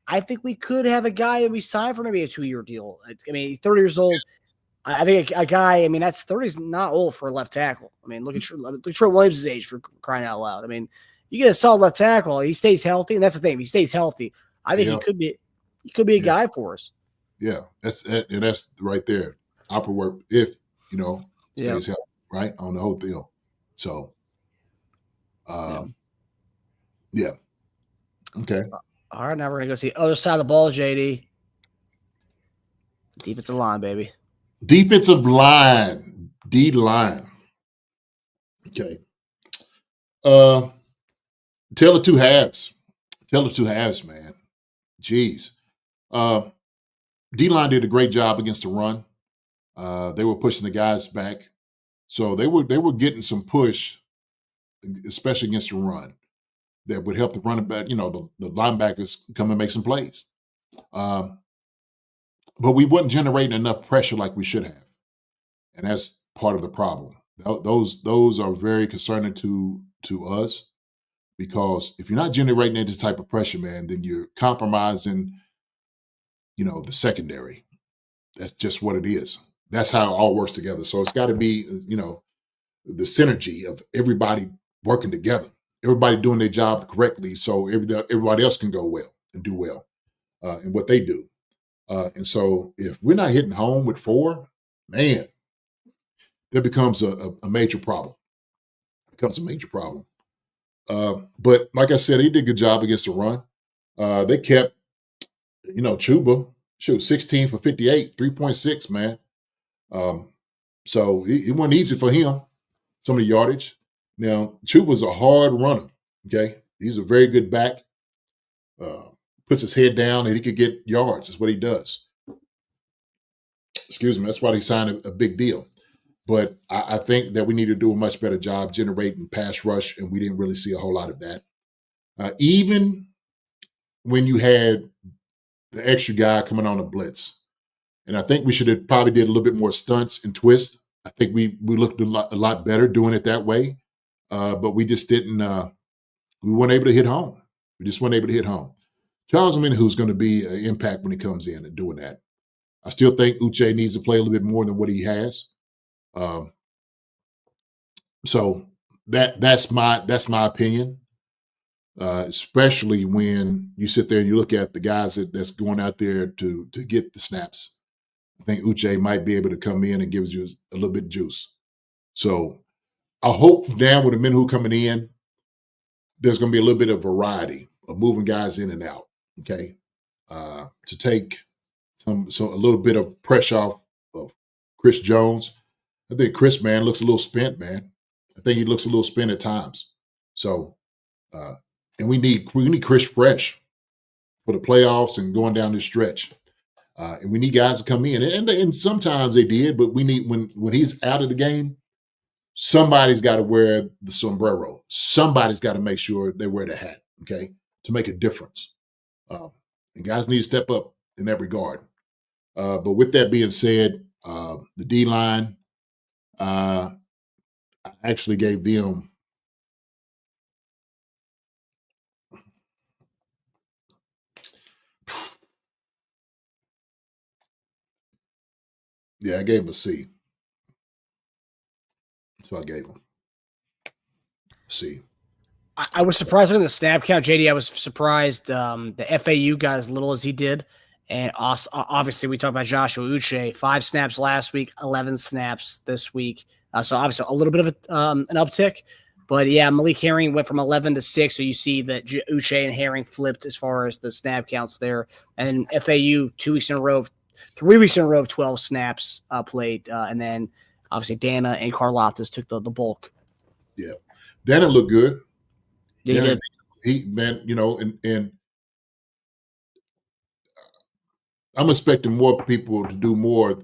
I think we could have a guy that we sign for maybe a 2-year deal. I mean, he's 30 years old. I think a guy, I mean, that's 30 is not old for a left tackle. I mean, look at Trent Williams' age for crying out loud. I mean, you get a solid left tackle, he stays healthy, and that's the thing. If he stays healthy, I think he could be a guy for us.
Yeah, that's right there. Upper work if stays healthy, right, on the whole deal. So, yeah. Okay.
All right, now we're gonna go to the other side of the ball, JD. Defensive line, baby.
Defensive line, D-line. Okay. Tell the two halves. Tell the two halves, man. Jeez. D-line did a great job against the run. They were pushing the guys back. So they were getting some push, especially against the run, that would help the running back, the linebackers come and make some plays. But we wasn't generating enough pressure like we should have. And that's part of the problem. Those are very concerning to us, because if you're not generating any type of pressure, man, then you're compromising, the secondary. That's just what it is. That's how it all works together. So it's got to be, the synergy of everybody working together, everybody doing their job correctly, so everybody else can go well and do well in what they do. And so if we're not hitting home with 4, man, that becomes a major problem. It becomes a major problem. But like I said, he did a good job against the run. They kept, Chuba, 16 for 58, 3.6, man. So it wasn't easy for him, some of the yardage. Now, Chuba's a hard runner, okay? He's a very good back. Puts his head down and he could get yards. That's what he does. Excuse me. That's why he signed a big deal. But I think that we need to do a much better job generating pass rush, and we didn't really see a whole lot of that. Even when you had the extra guy coming on a blitz, and I think we should have probably did a little bit more stunts and twists. I think we looked a lot better doing it that way, but we just didn't. We weren't able to hit home. We just weren't able to hit home. Charles who's going to be an impact when he comes in and doing that. I still think Uche needs to play a little bit more than what he has. So that's my opinion. Especially when you sit there and you look at the guys that's going out there to get the snaps. I think Uche might be able to come in and gives you a little bit of juice. So I hope now with the men who coming in, there's going to be a little bit of variety of moving guys in and out. Okay, to take a little bit of pressure off of Chris Jones. I think Chris, man, looks a little spent, man. I think he looks a little spent at times. So, and we need Chris fresh for the playoffs and going down this stretch. And we need guys to come in, and sometimes they did, but we need when he's out of the game, somebody's got to wear the sombrero. Somebody's got to make sure they wear the hat, okay, to make a difference. And guys need to step up in that regard. But with that being said, the D-line, I actually gave them I gave them a C. So I gave them a C.
I was surprised with the snap count, JD. I was surprised the FAU got as little as he did. And also, obviously, we talked about Joshua Uche, 5 snaps last week, 11 snaps this week. So obviously, a little bit of an uptick. But yeah, Malik Herring went from 11 to 6. So you see that Uche and Herring flipped as far as the snap counts there. And FAU 3 weeks in a row of 12 snaps played. And then obviously Dana and Karlaftis took the bulk.
Yeah. Dana looked good.
Yeah,
Dana, he man, and I'm expecting more people to do more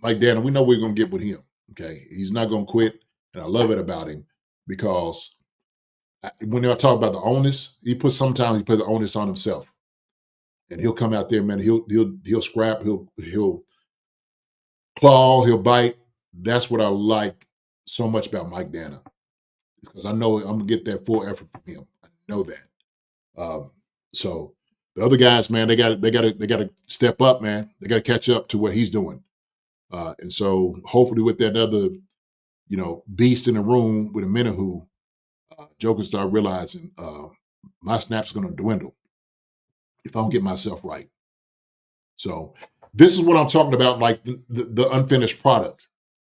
like Dana. We know we're gonna get with him. Okay. He's not gonna quit. And I love it about him because when I talk about the onus, sometimes he puts the onus on himself. And he'll come out there, man. He'll scrap, he'll claw, he'll bite. That's what I like so much about Mike Dana. Because I know I'm gonna get that full effort from him. I know that. So the other guys, man, they got to step up, man. They got to catch up to what he's doing. And so hopefully with that other, beast in the room with a Minahu, Joe can start realizing my snap's going to dwindle if I don't get myself right. So this is what I'm talking about, like the unfinished product,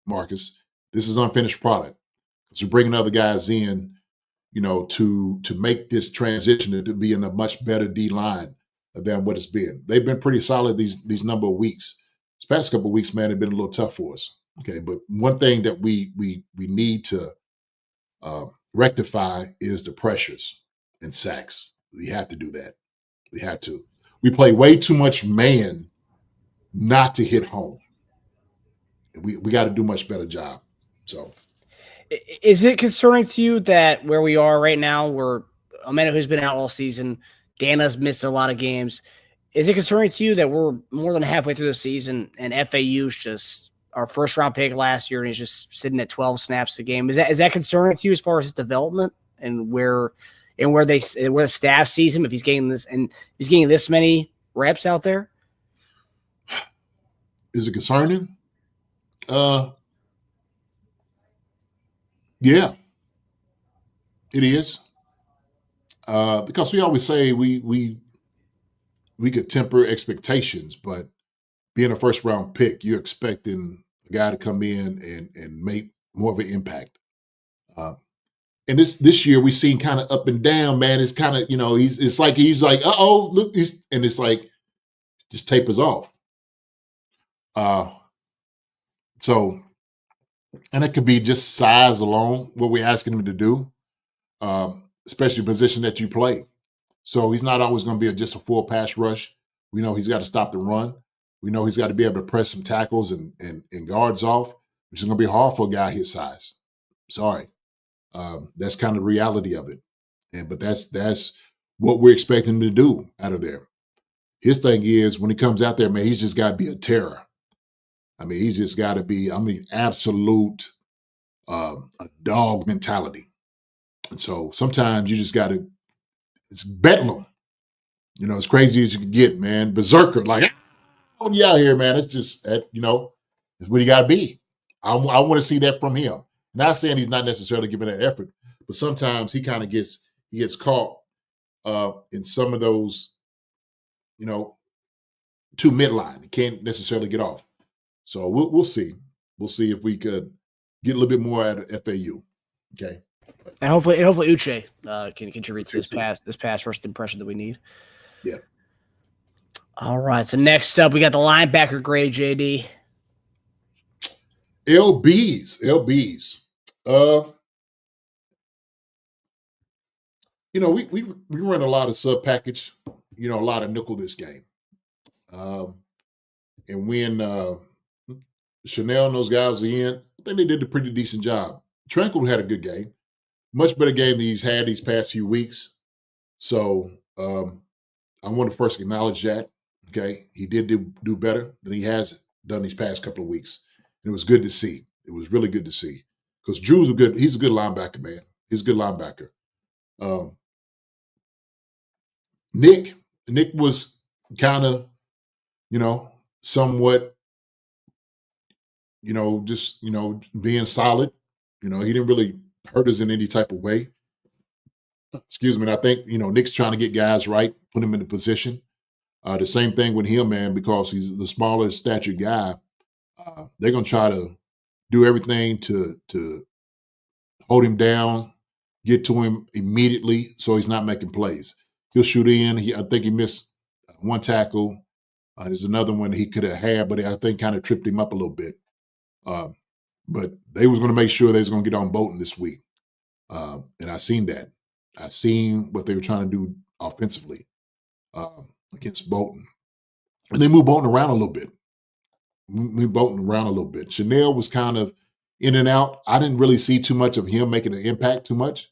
Marcus. This is unfinished product. So bringing other guys in, to make this transition to be in a much better D line than what it's been. They've been pretty solid these number of weeks. This past couple of weeks, man, have been a little tough for us. Okay, but one thing that we need to rectify is the pressures and sacks. We have to do that. We have to. We play way too much man not to hit home. We got to do a much better job. So.
Is it concerning to you that where we are right now, where Amanda, who's been out all season, Dana's missed a lot of games, is it concerning to you that we're more than halfway through the season and FAU's just our first round pick last year and he's just sitting at 12 snaps a game? Is that concerning to you as far as his development and where the staff sees him if he's getting this many reps out there?
Is it concerning? Yeah, it is. Because we always say we could temper expectations, but being a first round pick, you're expecting a guy to come in and make more of an impact. And this year we've seen kind of up and down, man. It's kind of, he's like, look, and it's like just tapers off. So, and it could be just size alone, what we're asking him to do, especially position that you play. So he's not always going to be just a full pass rush. We know he's got to stop the run. We know he's got to be able to press some tackles and guards off, which is going to be hard for a guy his size. Sorry. That's kind of the reality of it. But that's what we're expecting him to do out of there. His thing is when he comes out there, man, he's just got to be a terror. I mean, he's just got to be, absolute a dog mentality. And so sometimes you just got to, it's bedlam. As crazy as you can get, man. Berserker, like, oh, you out here, man. It's just, it's what you got to be. I want to see that from him. Not saying he's not necessarily giving that effort, but sometimes he kind of gets caught in some of those, too midline. He can't necessarily get off. So we'll see. We'll see if we could get a little bit more out of FAU. Okay.
And hopefully Uche can contribute to this pass first impression that we need.
Yeah.
All right. So next up, we got the linebacker grade, JD.
LBs. We run a lot of sub package, a lot of nickel this game. And when Chanel and those guys are in, I think they did a pretty decent job. Tranquil had a good game. Much better game than he's had these past few weeks. So I want to first acknowledge that. Okay. He did do better than he has done these past couple of weeks. And it was good to see. It was really good to see. Because Drew's he's a good linebacker, man. He's a good linebacker. Nick was kind of, somewhat, just, being solid. He didn't really hurt us in any type of way. Excuse me. And I think, Nick's trying to get guys right, put him in the position. The same thing with him, man, because he's the smaller stature guy. They're going to try to do everything to hold him down, get to him immediately so he's not making plays. He'll shoot in. I think he missed one tackle. There's another one he could have had, but I think kind of tripped him up a little bit. But they was going to make sure they was going to get on Bolton this week. And I seen that. I seen what they were trying to do offensively against Bolton. And they moved Bolton around a little bit. Chanel was kind of in and out. I didn't really see too much of him making an impact too much.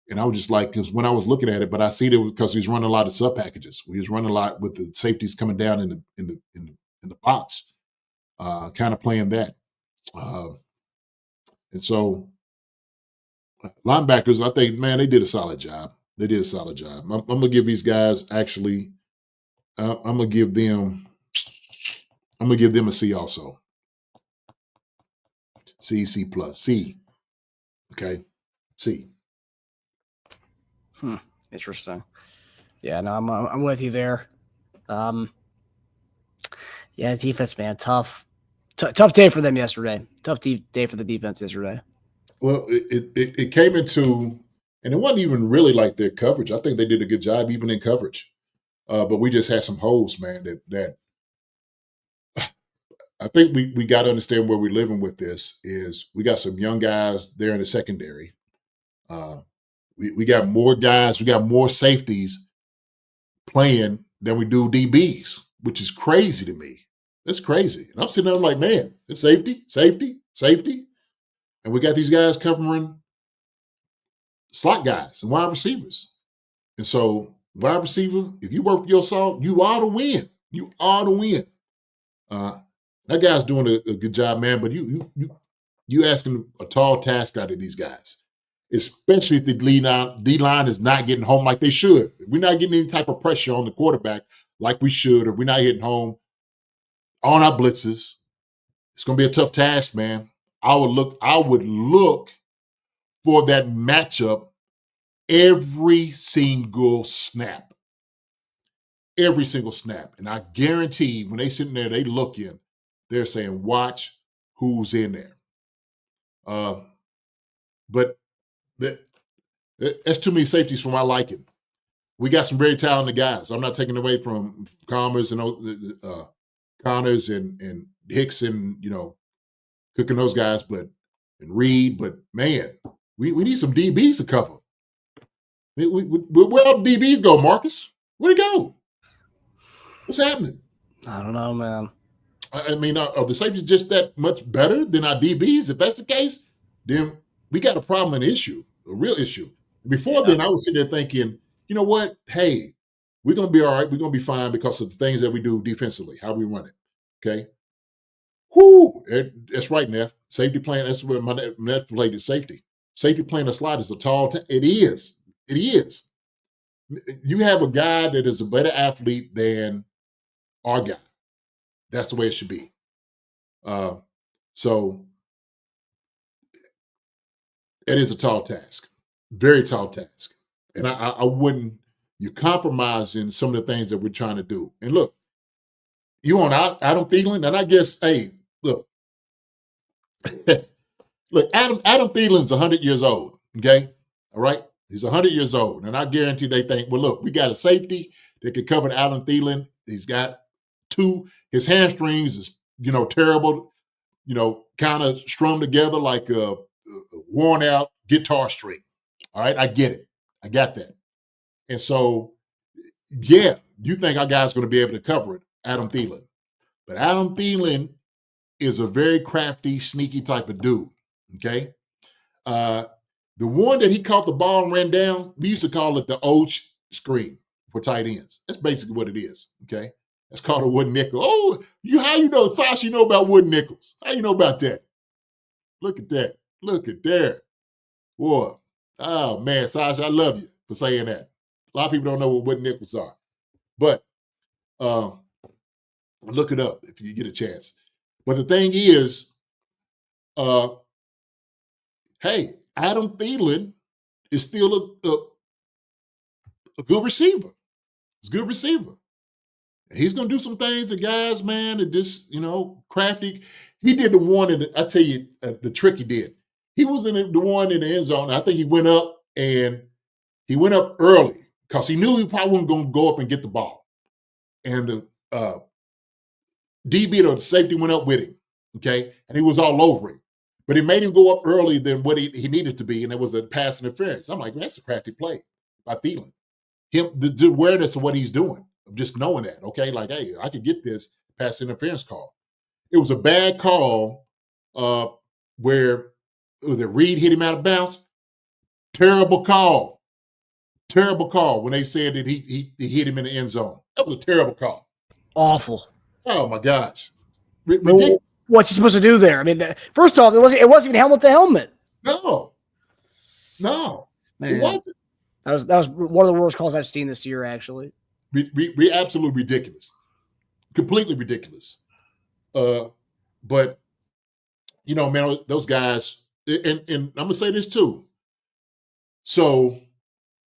And I was just like, because when I was looking at it, but I see it because he was running a lot of sub packages. He was running a lot with the safeties coming down in the box, kind of playing that. And so linebackers, I think, man, they did a solid job. I'm gonna give these guys actually. I'm gonna give them a C also. C plus C. Okay, C.
Interesting. Yeah, no, I'm with you there. Yeah, defense, man, tough day for them yesterday. Tough day for the defense yesterday.
Well, it came into, and it wasn't even really like their coverage. I think they did a good job even in coverage, but we just had some holes, man. That I think we got to understand where we're living with this is we got some young guys there in the secondary. We got more guys, we got more safeties playing than we do DBs, which is crazy to me. That's crazy. And I'm sitting there like, man, it's safety. And we got these guys covering slot guys and wide receivers. And so wide receiver, if you work your salt, you ought to win. That guy's doing a good job, man, but you asking a tall task out of these guys. Especially if the D-line is not getting home like they should. If we're not getting any type of pressure on the quarterback like we should, or we're not hitting home on our blitzes, it's going to be a tough task, man. I would look for that matchup every single snap. And I guarantee when they sitting there, they looking, they're saying, watch who's in there. But that's too many safeties for my liking. We got some very talented guys. I'm not taking away from Connors and Hicks and cooking those guys, and Reed. But man, we need some DBs to cover. Where all the DBs go, Marcus? Where'd it go? What's happening?
I don't know, man.
I mean, are the safeties just that much better than our DBs? If that's the case, then we got a problem, a real issue. Before then, I was sitting there thinking, you know what? Hey, we're going to be all right. We're going to be fine because of the things that we do defensively, how we run it. Okay? Whoo! That's right, Neff. Safety playing, that's where my Neff played is safety. Safety playing a slot is a tall it is. You have a guy that is a better athlete than our guy. That's the way it should be. So it is a tall task, very tall task. And I wouldn't, you're compromising some of the things that we're trying to do. And look, you on Adam Thielen, and I guess, hey, look, Adam Thielen's 100 years old, okay? All right? He's 100 years old. And I guarantee they think, well, look, we got a safety that can cover Adam Thielen. He's got his hamstrings is, terrible, kind of strung together like a worn out guitar string. All right, I get it. I got that. And so, yeah, you think our guy's going to be able to cover it, Adam Thielen. But Adam Thielen is a very crafty, sneaky type of dude, okay? The one that he caught the ball and ran down, we used to call it the old screen for tight ends. That's basically what it is, okay? That's called a wooden nickel. Oh, how you know, Sasha, you know about wooden nickels? How you know about that? Look at that. Look at there. Boy. Oh, man, Sasha, I love you for saying that. A lot of people don't know what wooden nickels are. But look it up if you get a chance. But the thing is, hey, Adam Thielen is still a good receiver. He's a good receiver. He's going to do some things that guys, man, that just, crafty. He did the one, I tell you, the trick he did. He was in the one in the end zone. I think he went up And he went up early because he knew he probably wasn't going to go up and get the ball. And the DB or the safety went up with him, okay? And he was all over him. But he made him go up early than what he needed to be, and it was a pass interference. I'm like, man, that's a crafty play by Thielen. The awareness of what he's doing, of just knowing that, okay? Like, hey, I could get this pass interference call. It was a bad call where the Reed hit him out of bounds. Terrible call. Terrible call when they said that he hit him in the end zone. That was a terrible call.
Awful.
Oh, my gosh. Ridiculous.
What's he supposed to do there? I mean, first off, it wasn't even helmet to helmet.
No,
Man,
it wasn't.
That was one of the worst calls I've seen this year, actually.
Absolutely ridiculous, completely ridiculous. But you know, man, those guys, and I'm gonna say this too. So,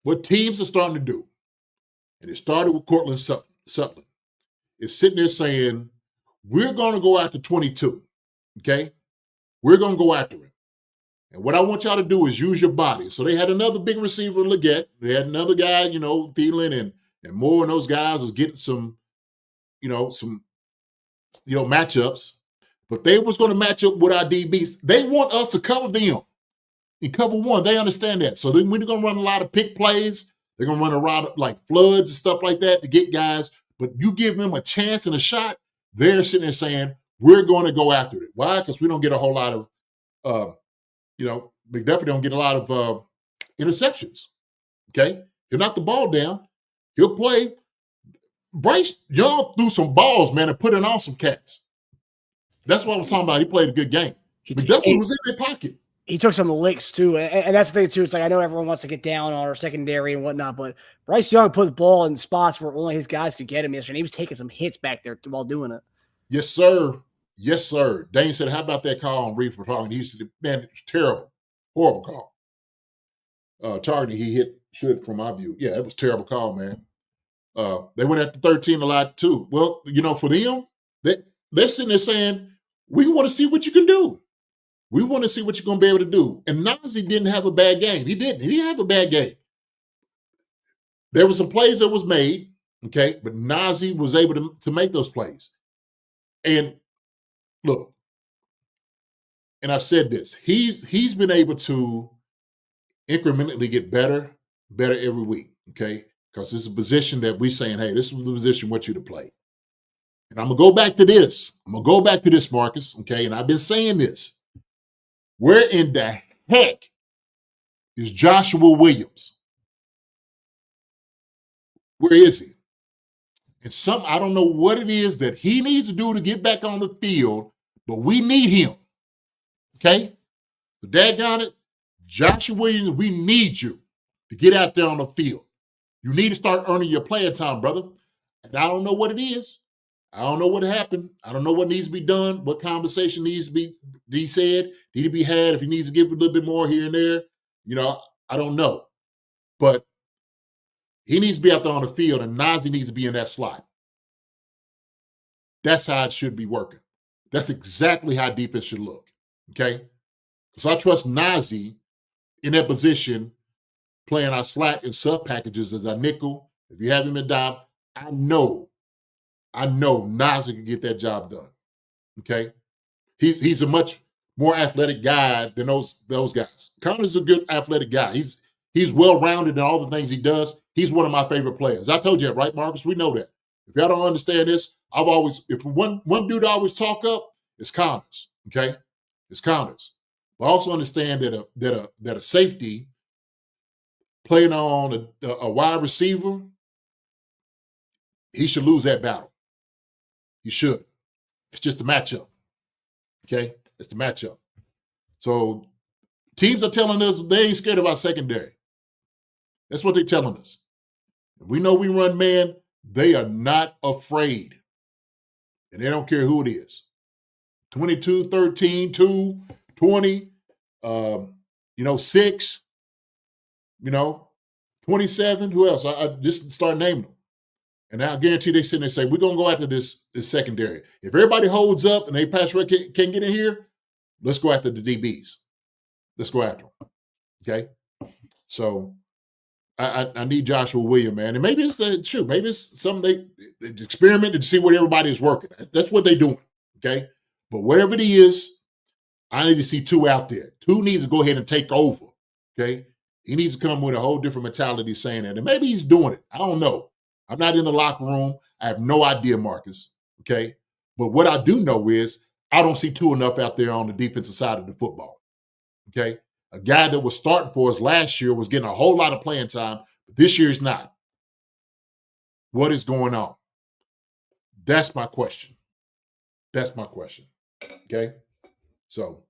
what teams are starting to do, and it started with Cortland Sutton, is sitting there saying, we're going to go after 22, okay? We're going to go after him. And what I want y'all to do is use your body. So they had another big receiver, Leggett. They had another guy, you know, Thielen and Moore, and those guys was getting some matchups. But they was going to match up with our DBs. They want us to cover them in cover one. They understand that. So we're going to run a lot of pick plays. They're going to run a lot of like floods and stuff like that to get guys. But you give them a chance and a shot, they're sitting there saying, we're going to go after it. Why? Because we don't get a whole lot of, McDuffie don't get a lot of interceptions. Okay? He'll knock the ball down. He'll play. Bryce Young threw some balls, man, and put in on some cats. That's what I was talking about. He played a good game. McDuffie was in their pocket.
He took some licks, too. And that's the thing, too. It's like I know everyone wants to get down on our secondary and whatnot, but Bryce Young put the ball in spots where only his guys could get him yesterday. And he was taking some hits back there while doing it.
Yes, sir. Yes, sir. Dane said, how about that call on Reed for talking? He said, man, it was terrible. Horrible call. Targeting, he hit should from my view. Yeah, it was a terrible call, man. They went after 13 a lot, too. Well, you know, for them, they're sitting there saying, we want to see what you can do. We want to see what you're going to be able to do. And Najee didn't have a bad game. He didn't. He didn't have a bad game. There were some plays that was made, okay, but Najee was able to make those plays. And look, and I've said this, he's been able to incrementally get better every week, okay? Because it's a position that we're saying, hey, this is the position we want you to play. And I'm going to go back to this. Marcus, okay? And I've been saying this. Where in the heck is Joshua Williams? Where is he? And I don't know what it is that he needs to do to get back on the field, but we need him. Okay? So daggone it, Joshua Williams, we need you to get out there on the field. You need to start earning your playing time, brother. And I don't know what it is. I don't know what happened. I don't know what needs to be done, what conversation needs to be said, need to be had, if he needs to give a little bit more here and there. You know, I don't know. But he needs to be out there on the field, and Najee needs to be in that slot. That's how it should be working. That's exactly how defense should look, okay? Because I trust Najee in that position, playing our slot and sub packages as our nickel. If you have him in dime, I know Najee can get that job done. Okay, he's a much more athletic guy than those guys. Connor's a good athletic guy. He's well rounded in all the things he does. He's one of my favorite players. I told you that, right, Marcus? We know that. If y'all don't understand this, if one dude I always talk up, it's Connors. Okay, it's Connors. But I also understand that a safety playing on a wide receiver, he should lose that battle. He should. It's just a matchup. Okay? It's the matchup. So teams are telling us they ain't scared of our secondary. That's what they're telling us. We know we run man. They are not afraid. And they don't care who it is. 22, 13, 2, 20, 6, 27. Who else? I just start naming them. And I guarantee they sit there and say, we're going to go after this secondary. If everybody holds up and they pass rush can't get in here, let's go after the DBs. Let's go after them. Okay? So I need Joshua Williams, man. And maybe maybe it's something they experiment to see what everybody is working. That's what they're doing. Okay. But whatever it is, I need to see Two out there. Two needs to go ahead and take over. Okay. He needs to come with a whole different mentality saying that. And maybe he's doing it. I don't know. I'm not in the locker room. I have no idea, Marcus. Okay. But what I do know is I don't see Two enough out there on the defensive side of the football. Okay. A guy that was starting for us last year was getting a whole lot of playing time, but this year he's not. What is going on? That's my question. That's my question. Okay. So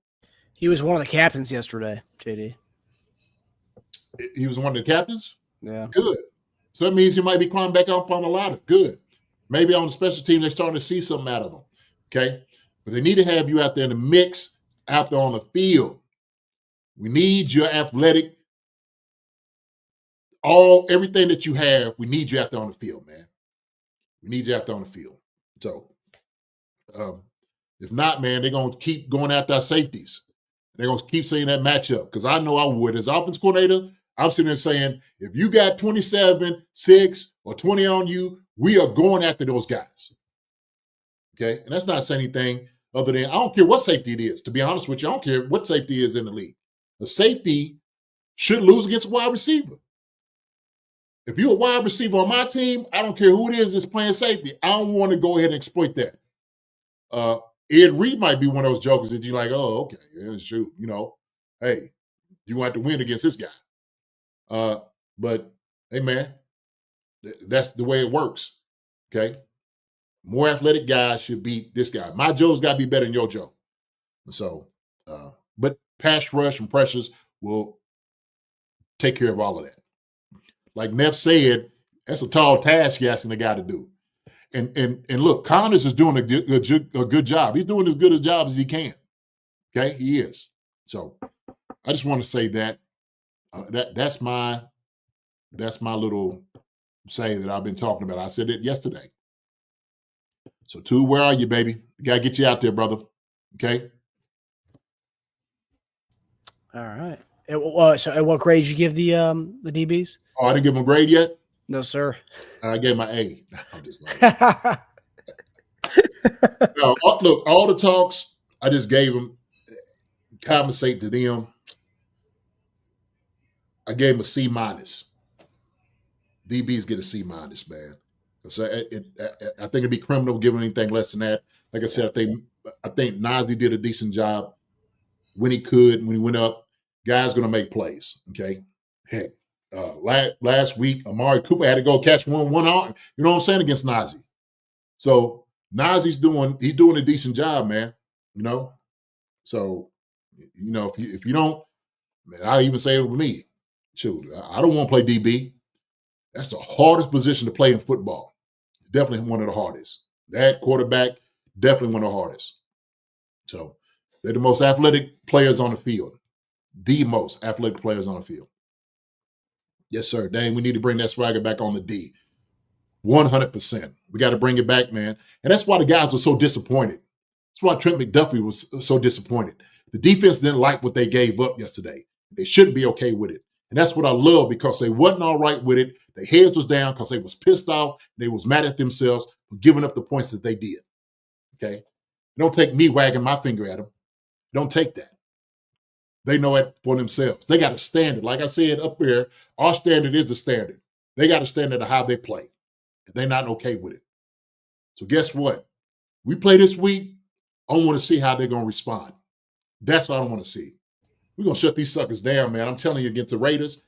he was one of the captains yesterday, JD.
He was one of the captains?
Yeah.
Good. So that means he might be climbing back up on the ladder. Good. Maybe on the special team, they're starting to see something out of him. Okay. But they need to have you out there in the mix, out there on the field. We need your athletic, everything that you have. We need you out there on the field, man. We need you out there on the field. So, if not, man, they're going to keep going after our safeties. They're going to keep saying that matchup because I know I would. As offense coordinator, I'm sitting there saying, if you got 27, 6, or 20 on you, we are going after those guys. Okay? And that's not saying anything other than I don't care what safety it is. To be honest with you, I don't care what safety is in the league. A safety should lose against a wide receiver. If you're a wide receiver on my team, I don't care who it is that's playing safety. I don't want to go ahead and exploit that. Ed Reed might be one of those jokers that you're like, oh, okay, yeah, shoot, hey, you want to win against this guy. But, hey, man, that's the way it works, okay? More athletic guys should beat this guy. My Joe's got to be better than your Joe. So, but pass rush and pressures will take care of all of that. Like Neff said, that's a tall task you're asking the guy to do. And look, Connors is doing a good job. He's doing as good a job as he can. Okay, he is. So I just want to say that that's my little say that I've been talking about. I said it yesterday. So, Two, where are you, baby? Gotta get you out there, brother. Okay.
All right. So, at what grade did you give the DBs?
Oh, I didn't give him a grade yet?
No, sir.
I gave my A. I'm just lying. No, look, all the talks, I just gave them, compensate to them. I gave them a C-. DBs get a C-, man. So I think it'd be criminal giving anything less than that. Like I said, I think Najee did a decent job when he could, when he went up. Guys going to make plays, okay? Heck, last week, Amari Cooper had to go catch one arm, you know what I'm saying, against Najee. So Najee's doing a decent job, man, So, if you don't, man, I even say it with me. Shoot, I don't want to play DB. That's the hardest position to play in football. It's definitely one of the hardest. That quarterback, definitely one of the hardest. So they're the most athletic players on the field. The most athletic players on the field. Yes, sir. Dang, we need to bring that swagger back on the D. 100%. We got to bring it back, man. And that's why the guys were so disappointed. That's why Trent McDuffie was so disappointed. The defense didn't like what they gave up yesterday. They shouldn't be okay with it. And that's what I love because they wasn't all right with it. Their heads was down because they was pissed off. They was mad at themselves for giving up the points that they did. Okay? Don't take me wagging my finger at them. Don't take that. They know it for themselves. They got a standard. Like I said up there, our standard is the standard. They got a standard of how they play. And they're not okay with it. So guess what? We play this week. I want to see how they're going to respond. That's what I want to see. We're going to shut these suckers down, man. I'm telling you, against the Raiders,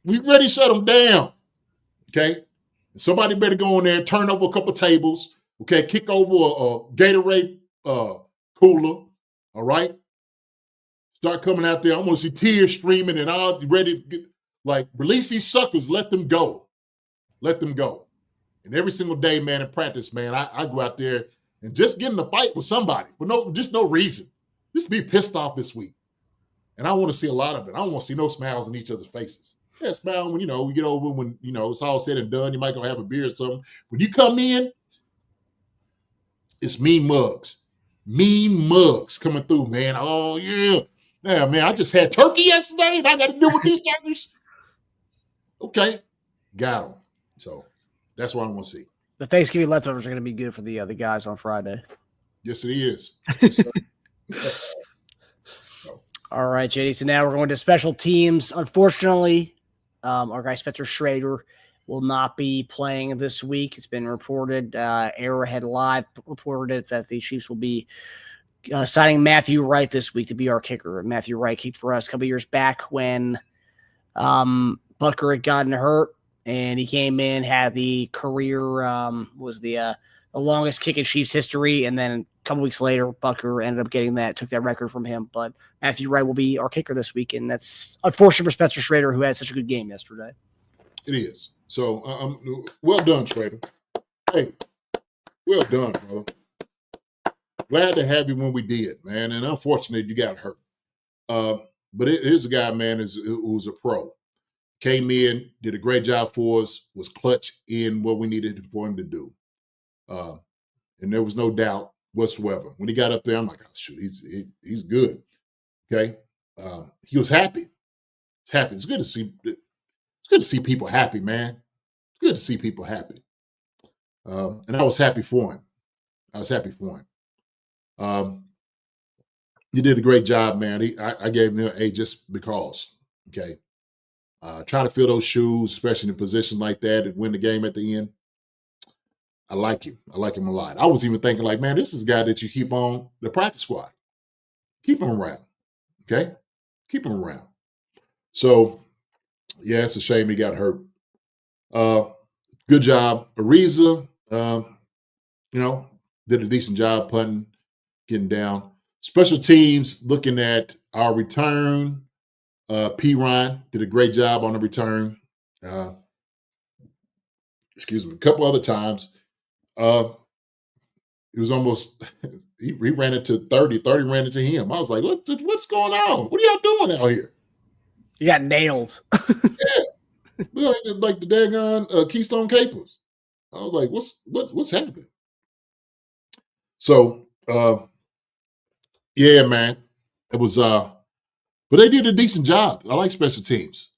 we ready to shut them down. Okay? Somebody better go in there, turn over a couple tables, okay? Kick over a Gatorade cooler, all right? Start coming out there. I want to see tears streaming and all ready to get, release these suckers. Let them go. Let them go. And every single day, man, in practice, man, I go out there and just get in a fight with somebody for no reason. Just be pissed off this week. And I want to see a lot of it. I don't want to see no smiles on each other's faces. Yeah, smile when, we get over when, it's all said and done. You might go have a beer or something. When you come in, it's mean mugs. Mean mugs coming through, man. Oh, yeah. Yeah, man, I just had turkey yesterday and I got to deal with these turkeys. Okay, got them. So that's what I want to see.
The Thanksgiving leftovers are going to be good for the guys on Friday.
Yes, it is. Yes, sir.
All right, JD. So now we're going to special teams. Unfortunately, our guy Spencer Schrader will not be playing this week. It's been reported. Arrowhead Live reported that the Chiefs will be signing Matthew Wright this week to be our kicker. Matthew Wright kicked for us a couple years back when Butker had gotten hurt, and he came in, had the career was the longest kick in Chiefs history, and then a couple weeks later, Butker ended up getting that, took that record from him. But Matthew Wright will be our kicker this week, and that's unfortunate for Spencer Schrader, who had such a good game yesterday.
It is. So, well done, Schrader. Hey, well done, brother. Glad to have you when we did, man. And unfortunate you got hurt. But here's a guy, man, who's a pro. Came in, did a great job for us, was clutch in what we needed for him to do. And there was no doubt whatsoever. When he got up there, I'm like, oh, shoot, he's good. Okay. He was happy. He's happy. It's good to see people happy, man. It's good to see people happy. And I was happy for him. He did a great job, man. I gave him an A just because. Okay. Trying to fill those shoes, especially in positions like that, and win the game at the end. I like him. I like him a lot. I was even thinking, like, man, this is a guy that you keep on the practice squad. Keep him around. Okay? Keep him around. So, yeah, it's a shame he got hurt. Good job. Ariza, did a decent job punting, getting down. Special teams, looking at our return. P. Ryan did a great job on the return. A couple other times. It was almost, he ran into 30 ran into him. I was like, what's going on? What are y'all doing out here?
You got nailed.
Yeah. Like the daggone Keystone Capers. I was like, what's happening? So, yeah, man, it was, but they did a decent job. I like special teams.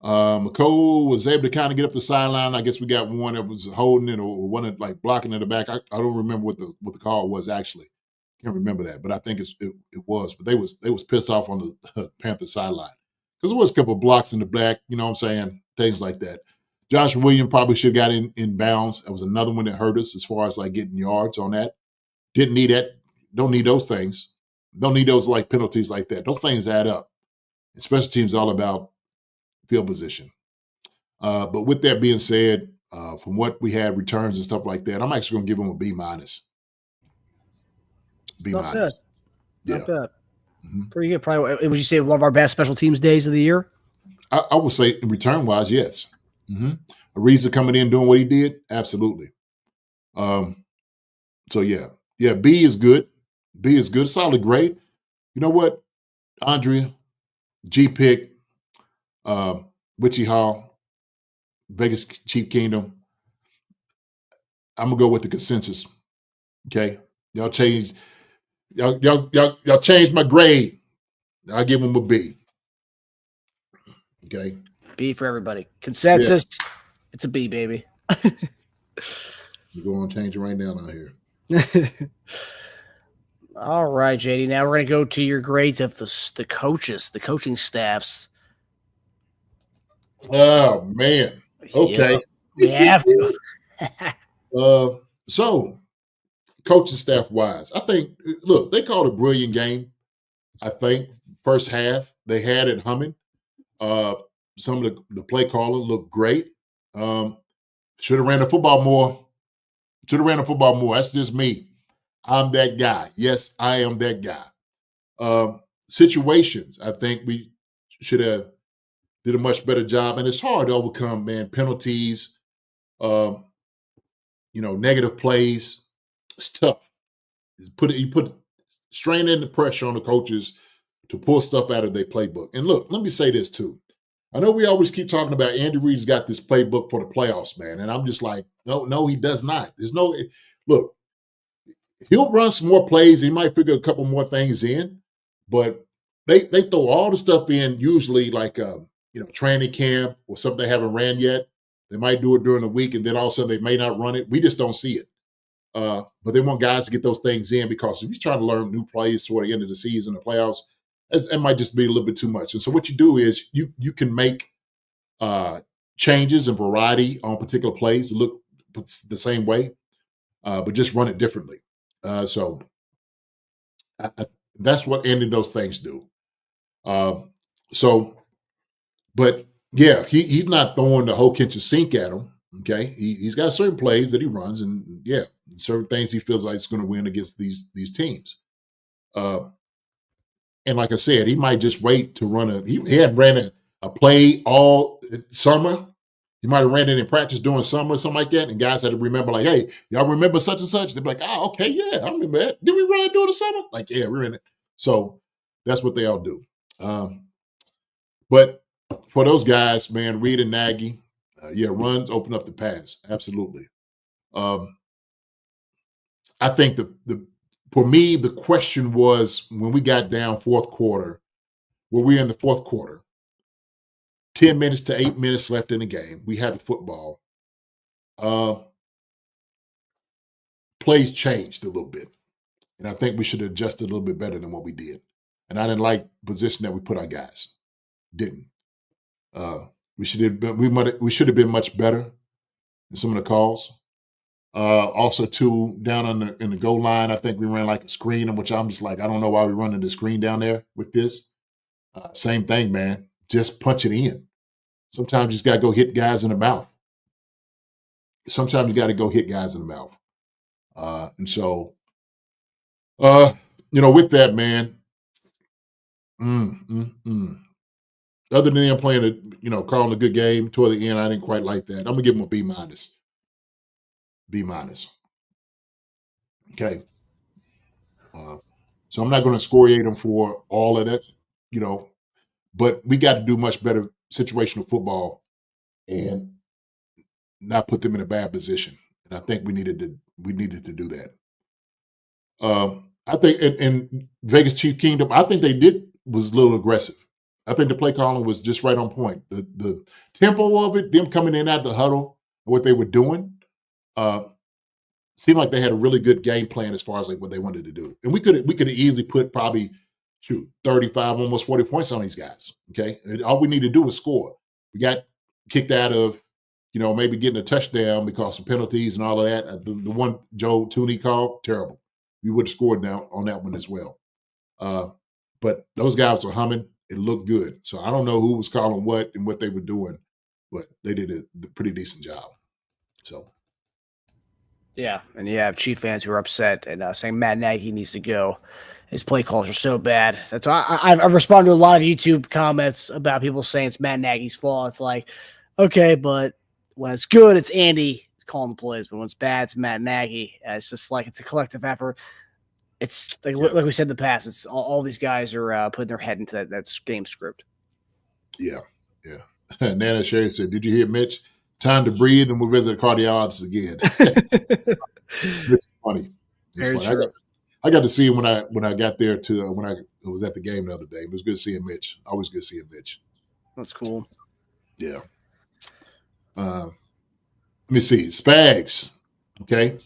McCole was able to kind of get up the sideline. I guess we got one that was holding it or one that like blocking in the back. I don't remember what the call was actually. Can't remember that, but I think it was. But they was pissed off on the Panther sideline because there was a couple of blocks in the back. You know what I'm saying? Things like that. Josh Williams probably should have got in bounds. That was another one that hurt us as far as like getting yards on that. Didn't need that. Don't need those things. Don't need those like penalties like that. Those things add up. And special teams all about field position. But with that being said, from what we had returns and stuff like that, I'm actually going to give them a B-. B-.
Not bad.
Yeah.
Not bad. Mm-hmm. Pretty good. Probably, would you say one of our best special teams days of the year?
I would say return-wise, yes. Mm-hmm. Ariza coming in doing what he did, absolutely. So, yeah. Yeah, B is good. B is good. Solid grade. You know what, Andrea, G-Pick, Witchy Hall, Vegas Chief Kingdom. I'm gonna go with the consensus. Okay, y'all changed my grade. I'll give them a B. Okay,
B for everybody. Consensus. Yeah. It's a B, baby.
We're going to change it right now out here.
All right, JD. Now we're going to go to your grades of the coaches, the coaching staffs.
Oh man. Okay.
We have
to. So coaching staff wise, I think look, they called a brilliant game. I think first half they had it humming. Some of the play calling looked great. Should have ran the football more. That's just me. I'm that guy. Yes, I am that guy. Situations, I think we should have did a much better job. And it's hard to overcome, man, penalties, negative plays. It's tough. You put strain and the pressure on the coaches to pull stuff out of their playbook. And look, let me say this too. I know we always keep talking about Andy Reid's got this playbook for the playoffs, man. And I'm just like, no, he does not. Look, he'll run some more plays. He might figure a couple more things in, but they throw all the stuff in usually like training camp or something they haven't ran yet. They might do it during the week, and then all of a sudden they may not run it. We just don't see it. But they want guys to get those things in, because if you're trying to learn new plays toward the end of the season, the playoffs, it might just be a little bit too much. And so what you do is you can make changes and variety on particular plays to look the same way, but just run it differently. So that's what ending those things do. But yeah, he's not throwing the whole kitchen sink at him. Okay, he's got certain plays that he runs, and yeah, certain things he feels like he's going to win against these teams. And like I said, he might just wait to run he hadn't ran a play all summer. He might have ran it in practice during summer or something like that, and guys had to remember, like, hey, y'all remember such and such? They'd be like, oh, okay, yeah, I remember that. Did we run it during the summer? Like, yeah, we're in it. So that's what they all do. But for those guys, man, Reed and Nagy, runs open up the pass. Absolutely. I think for me, the question was when we got down fourth quarter, where we're in the fourth quarter, 10 minutes to 8 minutes left in the game. We had the football. Plays changed a little bit. And I think we should have adjusted a little bit better than what we did. And I didn't like the position that we put our guys. Didn't. We should have been much better in some of the calls. Also, too, down in the goal line, I think we ran like a screen, in which I'm just like, I don't know why we're running the screen down there with this. Same thing, man. Just punch it in. Sometimes you just got to go hit guys in the mouth. Sometimes you got to go hit guys in the mouth. And so, with that, man, other than them playing calling a good game toward the end, I didn't quite like that. I'm going to give them a B minus. B minus. Okay. So I'm not going to excoriate them for all of that, but we got to do much better situational football and not put them in a bad position. And I think we needed to do that. I think in Vegas Chief Kingdom, I think they was a little aggressive. I think the play calling was just right on point. The tempo of it, them coming in at the huddle, what they were doing, seemed like they had a really good game plan as far as like what they wanted to do. And we could have easily put probably 35, almost 40 points on these guys. Okay. And all we need to do was score. We got kicked out of, maybe getting a touchdown because of penalties and all of that. The one Joe Tooney called, terrible. We would have scored now on that one as well. But those guys were humming. It looked good. So I don't know who was calling what and what they were doing, but they did a pretty decent job. So.
Yeah, and you have Chief fans who are upset and saying Matt Nagy needs to go. His play calls are so bad. That's why I've responded to a lot of YouTube comments about people saying it's Matt Nagy's fault. It's like, okay, but when it's good, it's Andy calling the plays, but when it's bad, it's Matt Nagy. It's just like it's a collective effort. It's like we said in the past. It's all these guys are putting their head into that game script.
Yeah. Nana Sherry said, "Did you hear Mitch? Time to breathe, and we'll visit the cardiologist again." It's funny.
Very
funny.
true.
I got to see him when I got there when I was at the game the other day. It was good seeing Mitch. Always good seeing Mitch.
That's cool.
Yeah. Let me see. Spags. Okay.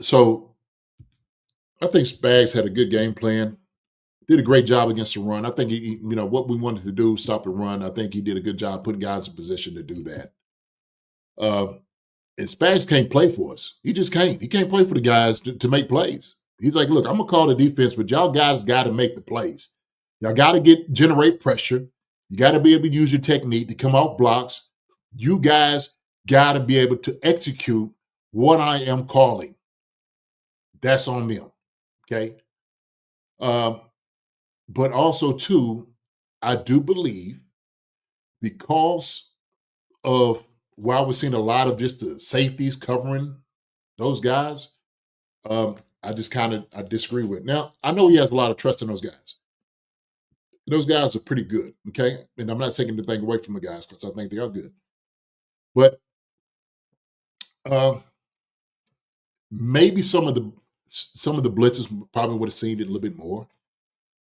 So I think Spags had a good game plan. Did a great job against the run. I think he, what we wanted to do, stop the run. I think he did a good job putting guys in position to do that. And Spags can't play for us. He just can't. He can't play for the guys to make plays. He's like, look, I'm gonna call the defense, but y'all guys got to make the plays. Y'all got to generate pressure. You got to be able to use your technique to come off blocks. You guys got to be able to execute what I am calling. That's on them. Okay. But also, too, I do believe because of while we're seeing a lot of just the safeties covering those guys, I disagree with. Now, I know he has a lot of trust in those guys. Those guys are pretty good, okay? And I'm not taking the thing away from the guys because I think they are good. But uh, maybe some of the blitzes probably would have seen it a little bit more.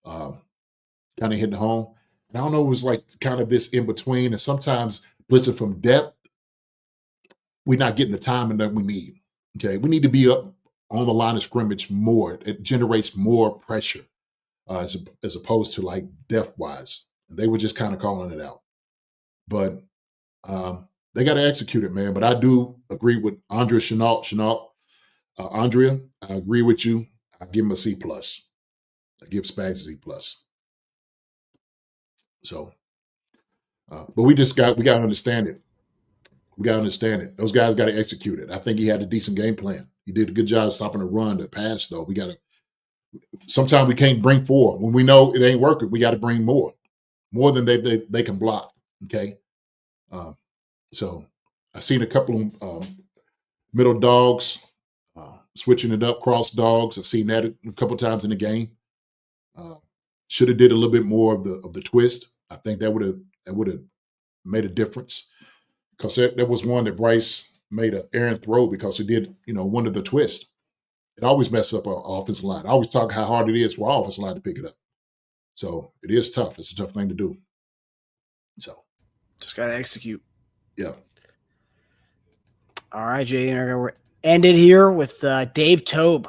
Kind of hitting home. And I don't know, it was like kind of this in between. And sometimes blitzing from depth, we're not getting the timing that we need. Okay, we need to be up on the line of scrimmage more. It generates more pressure as opposed to like depth wise. They were just kind of calling it out. But they got to execute it, man. But I do agree with Andrea Chenault. Andrea, I agree with you. I give him a C plus. I give Spags a C plus. So, but we got to understand it. We got to understand it. Those guys got to execute it. I think he had a decent game plan. He did a good job stopping the run, the pass, though. We got to. Sometimes we can't bring 4 when we know it ain't working. We got to bring more than they can block. Okay. So I've seen a couple of middle dogs switching it up, cross dogs. I've seen that a couple of times in the game. Should have did a little bit more of the twist. I think that would have made a difference, because there was one that Bryce made an errant throw because he did one of the twist. It always messes up our offensive line. I always talk how hard it is for our offensive line to pick it up. So it is tough. It's a tough thing to do. So
just got to execute.
Yeah.
All right, Jay. We're ended here with Dave Tobe.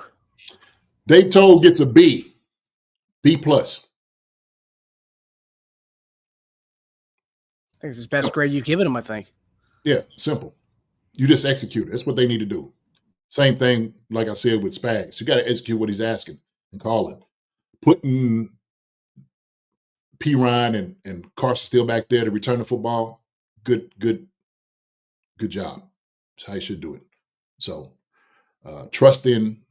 Dave Tobe gets a B plus.
I think it's his best grade you've given him, I think.
Yeah, simple. You just execute it. That's what they need to do. Same thing, like I said, with Spags. You got to execute what he's asking and call it. Putting P. Ryan and Carson Steele back there to return the football, good job. That's how you should do it. So trusting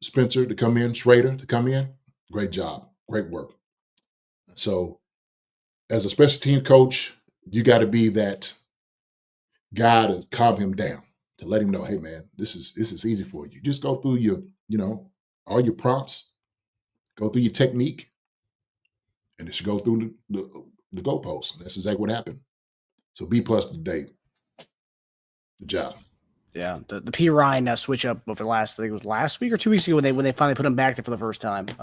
Spencer to come in, Schrader to come in, great job, great work. So as a special team coach, you got to be that guy to calm him down, to let him know, hey man, this is easy for you. Just go through your, all your prompts, go through your technique, and it should go through the goalposts. And that's exactly what happened. So B plus today. Good job.
Yeah, the P. Ryan switch up over the last, I think it was last week or 2 weeks ago when they finally put him back there for the first time. It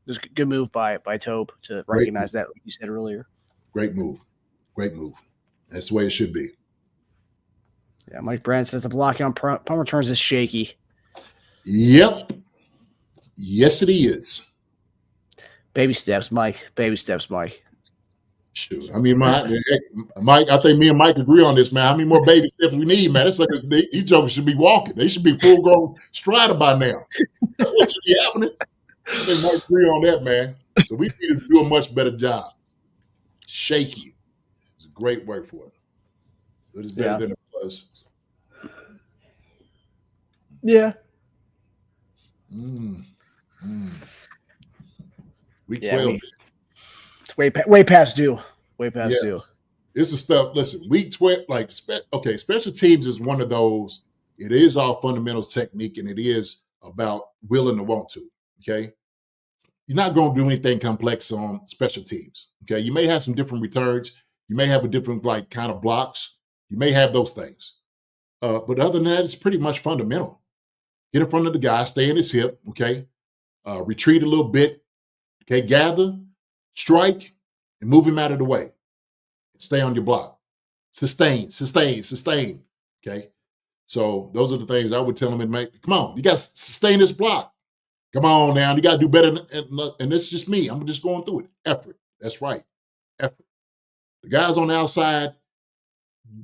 was a good move by Tobe to recognize that, like you said earlier.
Great move. That's the way it should be.
Yeah, Mike Brand says the blocking on punt returns is shaky.
Yep. Yes, it is.
Baby steps, Mike. Baby steps, Mike.
Shoot. I mean, Mike, I think me and Mike agree on this, man. How many more baby steps we need, man? It's like each jokers should be walking. They should be full-grown strider by now. What should be happening? I think Mike agree on that, man. So we need to do a much better job. Shaky. It's a great word for it. It is better than it was.
Yeah.
Week 12.
It's way past due. Way past due.
This is stuff. Listen, week 12, special teams is one of those. It is all fundamentals technique, and it is about willing to want to. Okay. You're not going to do anything complex on special teams. Okay. You may have some different returns. You may have a different kind of blocks. You may have those things. But other than that, it's pretty much fundamental. Get in front of the guy, stay in his hip. Okay. Retreat a little bit. Okay. Gather, strike, and move him out of the way. Stay on your block. Sustain. Okay. So those are the things I would tell him. Come on, you got to sustain this block. Come on now, you got to do better. And it's just me. I'm just going through it. Effort. That's right. Effort. The guys on the outside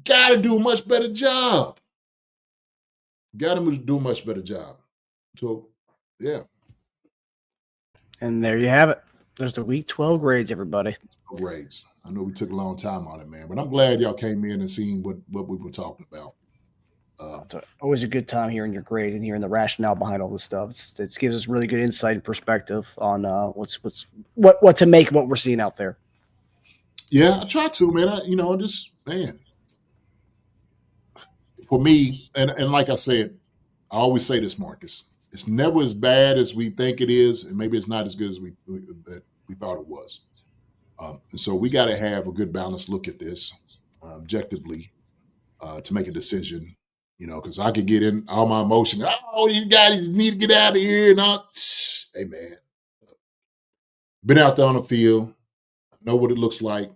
got to do a much better job. Got to do a much better job. So, yeah.
And there you have it. There's the week 12 grades, everybody.
Grades. I know we took a long time on it, man, but I'm glad y'all came in and seen what we were talking about.
It's always a good time hearing your grade and hearing the rationale behind all this stuff. It gives us really good insight and perspective on what to make of what we're seeing out there.
Yeah, I try to, man. For me, and like I said, I always say this, Marcus. It's never as bad as we think it is, and maybe it's not as good as we thought it was. And so we got to have a good balanced look at this objectively. to make a decision, because I could get in all my emotions. Oh, these guys need to get out of here. And all. Hey, man, been out there on the field, know what it looks like.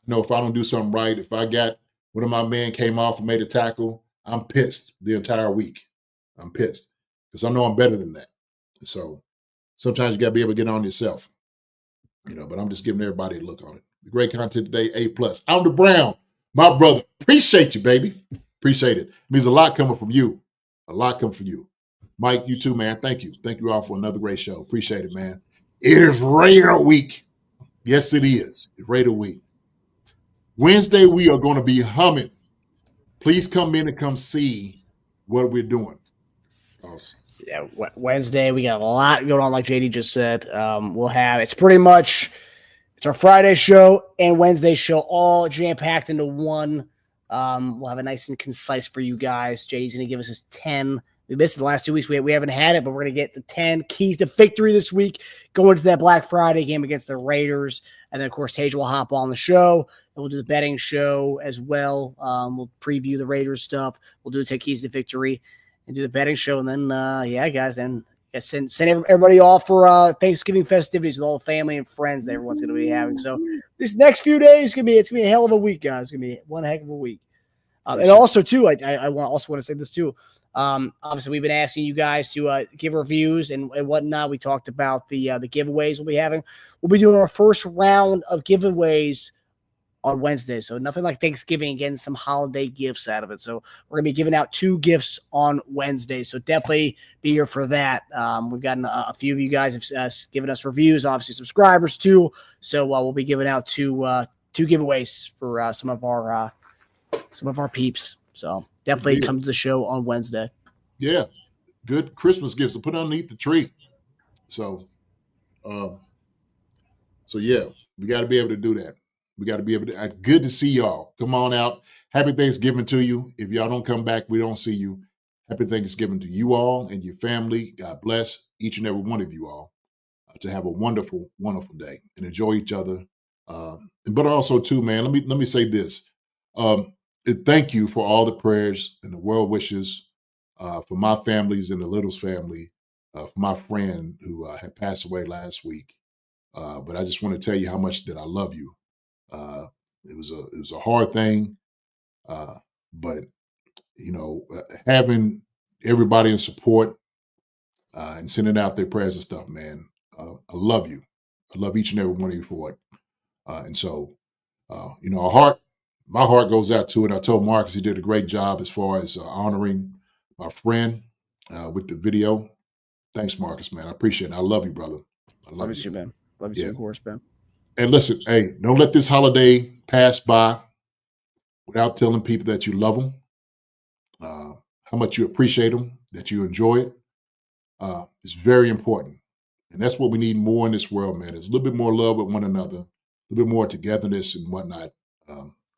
If I don't do something right, if I got one of my men came off and made a tackle, I'm pissed the entire week. I'm pissed because I know I'm better than that. So sometimes you got to be able to get on yourself, but I'm just giving everybody a look on it. Great content today, A+. I'm the Brown, my brother. Appreciate you, baby. Appreciate it. It means a lot coming from you. A lot coming from you. Mike, you too, man. Thank you. Thank you all for another great show. Appreciate it, man. It is Raider Week. Yes, it is. It's Raider Week. Wednesday, we are going to be humming. Please come in and come see what we're doing. Awesome.
Yeah, Wednesday, we got a lot going on, like JD just said. We'll have, it's pretty much, it's our Friday show and Wednesday show all jam-packed into one. We'll have a nice and concise for you guys. JD's going to give us his 10. We missed it the last 2 weeks. We haven't had it, but we're going to get the 10 keys to victory this week, going to that Black Friday game against the Raiders. And then, of course, Tage will hop on the show. And we'll do the betting show as well. We'll preview the Raiders stuff. We'll do the 10 keys to victory and do the betting show. And then, guys, then send everybody off for Thanksgiving festivities with all the family and friends that everyone's going to be having. So this next few days, it's going to be a hell of a week, guys. It's going to be one heck of a week. And also, too, I want to say this, too. Obviously, we've been asking you guys to give reviews and whatnot. We talked about the giveaways we'll be having. We'll be doing our first round of giveaways on Wednesday. So nothing like Thanksgiving, getting some holiday gifts out of it. So we're going to be giving out 2 gifts on Wednesday. So definitely be here for that. We've gotten a few of you guys have given us reviews, obviously subscribers too. So we'll be giving out two giveaways for some of our peeps. So definitely come to the show on Wednesday.
Yeah. Good Christmas gifts to put underneath the tree. So yeah, we got to be able to do that. We got to be able to. Good to see y'all. Come on out. Happy Thanksgiving to you. If y'all don't come back, we don't see you. Happy Thanksgiving to you all and your family. God bless each and every one of you all to have a wonderful, wonderful day and enjoy each other. But also, too, man, let me say this. Thank you for all the prayers and the well wishes for my families and the Littles family, for my friend who had passed away last week. But I just want to tell you how much that I love you. It was a hard thing, but having everybody in support and sending out their prayers and stuff, man. I love you. I love each and every one of you for it. And so, my heart goes out to it. I told Marcus he did a great job as far as honoring my friend with the video. Thanks, Marcus, man. I appreciate it. I love you, brother. I love you,
man. Love you, of course, man.
And listen, hey, don't let this holiday pass by without telling people that you love them, how much you appreciate them, that you enjoy it. It's very important. And that's what we need more in this world, man. It's a little bit more love with one another, a little bit more togetherness and whatnot.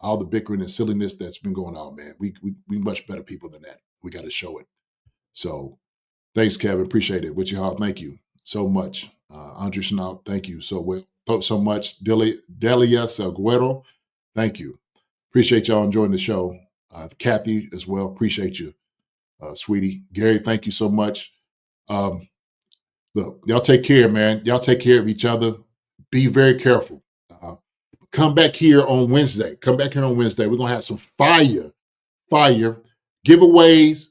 All the bickering and silliness that's been going on, man. We much better people than that. We got to show it. So thanks, Kevin. Appreciate it. With your heart, thank you so much. Andre Chanel, thank you so much. Delia Seguero, thank you. Appreciate y'all enjoying the show. Kathy as well, appreciate you, sweetie. Gary, thank you so much. Look, y'all take care, man. Y'all take care of each other. Be very careful. Come back here on Wednesday. We're going to have some fire giveaways,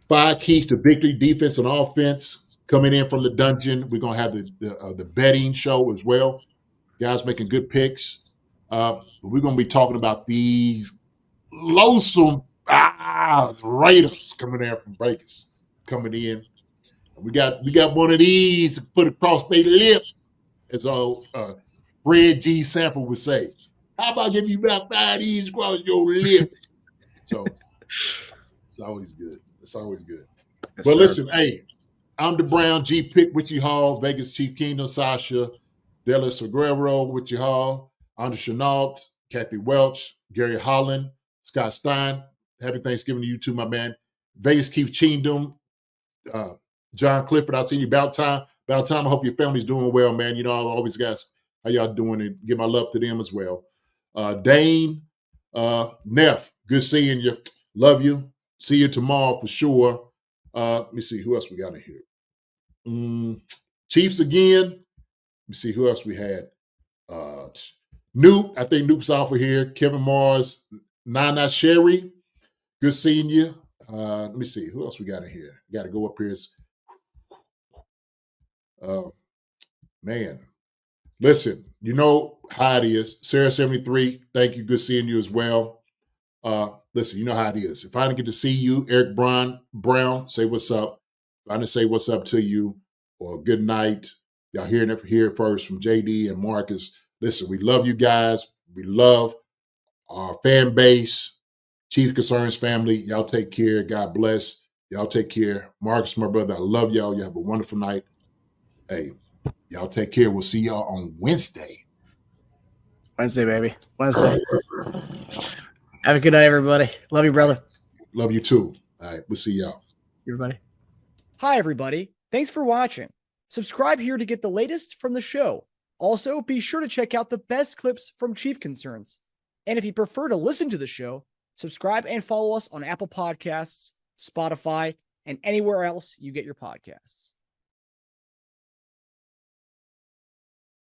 5 keys to victory, defense and offense coming in from the dungeon. We're going to have the betting show as well. Guys making good picks. We're going to be talking about these loathsome Raiders coming in from Vegas, coming in. We got one of these put across their lip, as all Fred G. Sanford would say. How about giving you about 5 of these across your lip? So it's always good. It's always good. Yes, but listen, hey, I'm the Brown G. Pick Witchy Hall, Vegas Chief Kingdom, Sasha, Dela Seguero, Witchy Hall, Andre Chenault, Kathy Welch, Gary Holland, Scott Stein. Happy Thanksgiving to you too, my man. Vegas Chief Kingdom, John Clifford, I'll see you about time. I hope your family's doing well, man. I always ask how y'all doing and give my love to them as well. Dane, Neff, Good seeing you. Love you. See you tomorrow for sure. Let me see who else we got in here. Chiefs again. Let me see who else we had. Noop. I think Noop's off of here. Kevin Mars, Nana Sherry. Good seeing you. Let me see who else we got in here. Got to go up here. Man, listen. You know how it is. Sarah 73. Thank you. Good seeing you as well. Listen, you know how it is. If I didn't get to see you, Eric Brown, say what's up. If I didn't say what's up to you or good night, y'all hearing it here first from JD and Marcus. Listen, we love you guys. We love our fan base, Chief Concerns family. Y'all take care. God bless. Y'all take care. Marcus, my brother, I love y'all. You have a wonderful night. Hey, y'all take care. We'll see y'all on Wednesday.
Wednesday, baby. Wednesday. Have a good night, everybody. Love you, brother.
Love you too. All right, we'll see y'all.
See everybody. Hi, everybody. Thanks for watching. Subscribe here to get the latest from the show. Also, be sure to check out the best clips from Chief Concerns. And if you prefer to listen to the show, subscribe and follow us on Apple Podcasts, Spotify, and anywhere else you get your podcasts.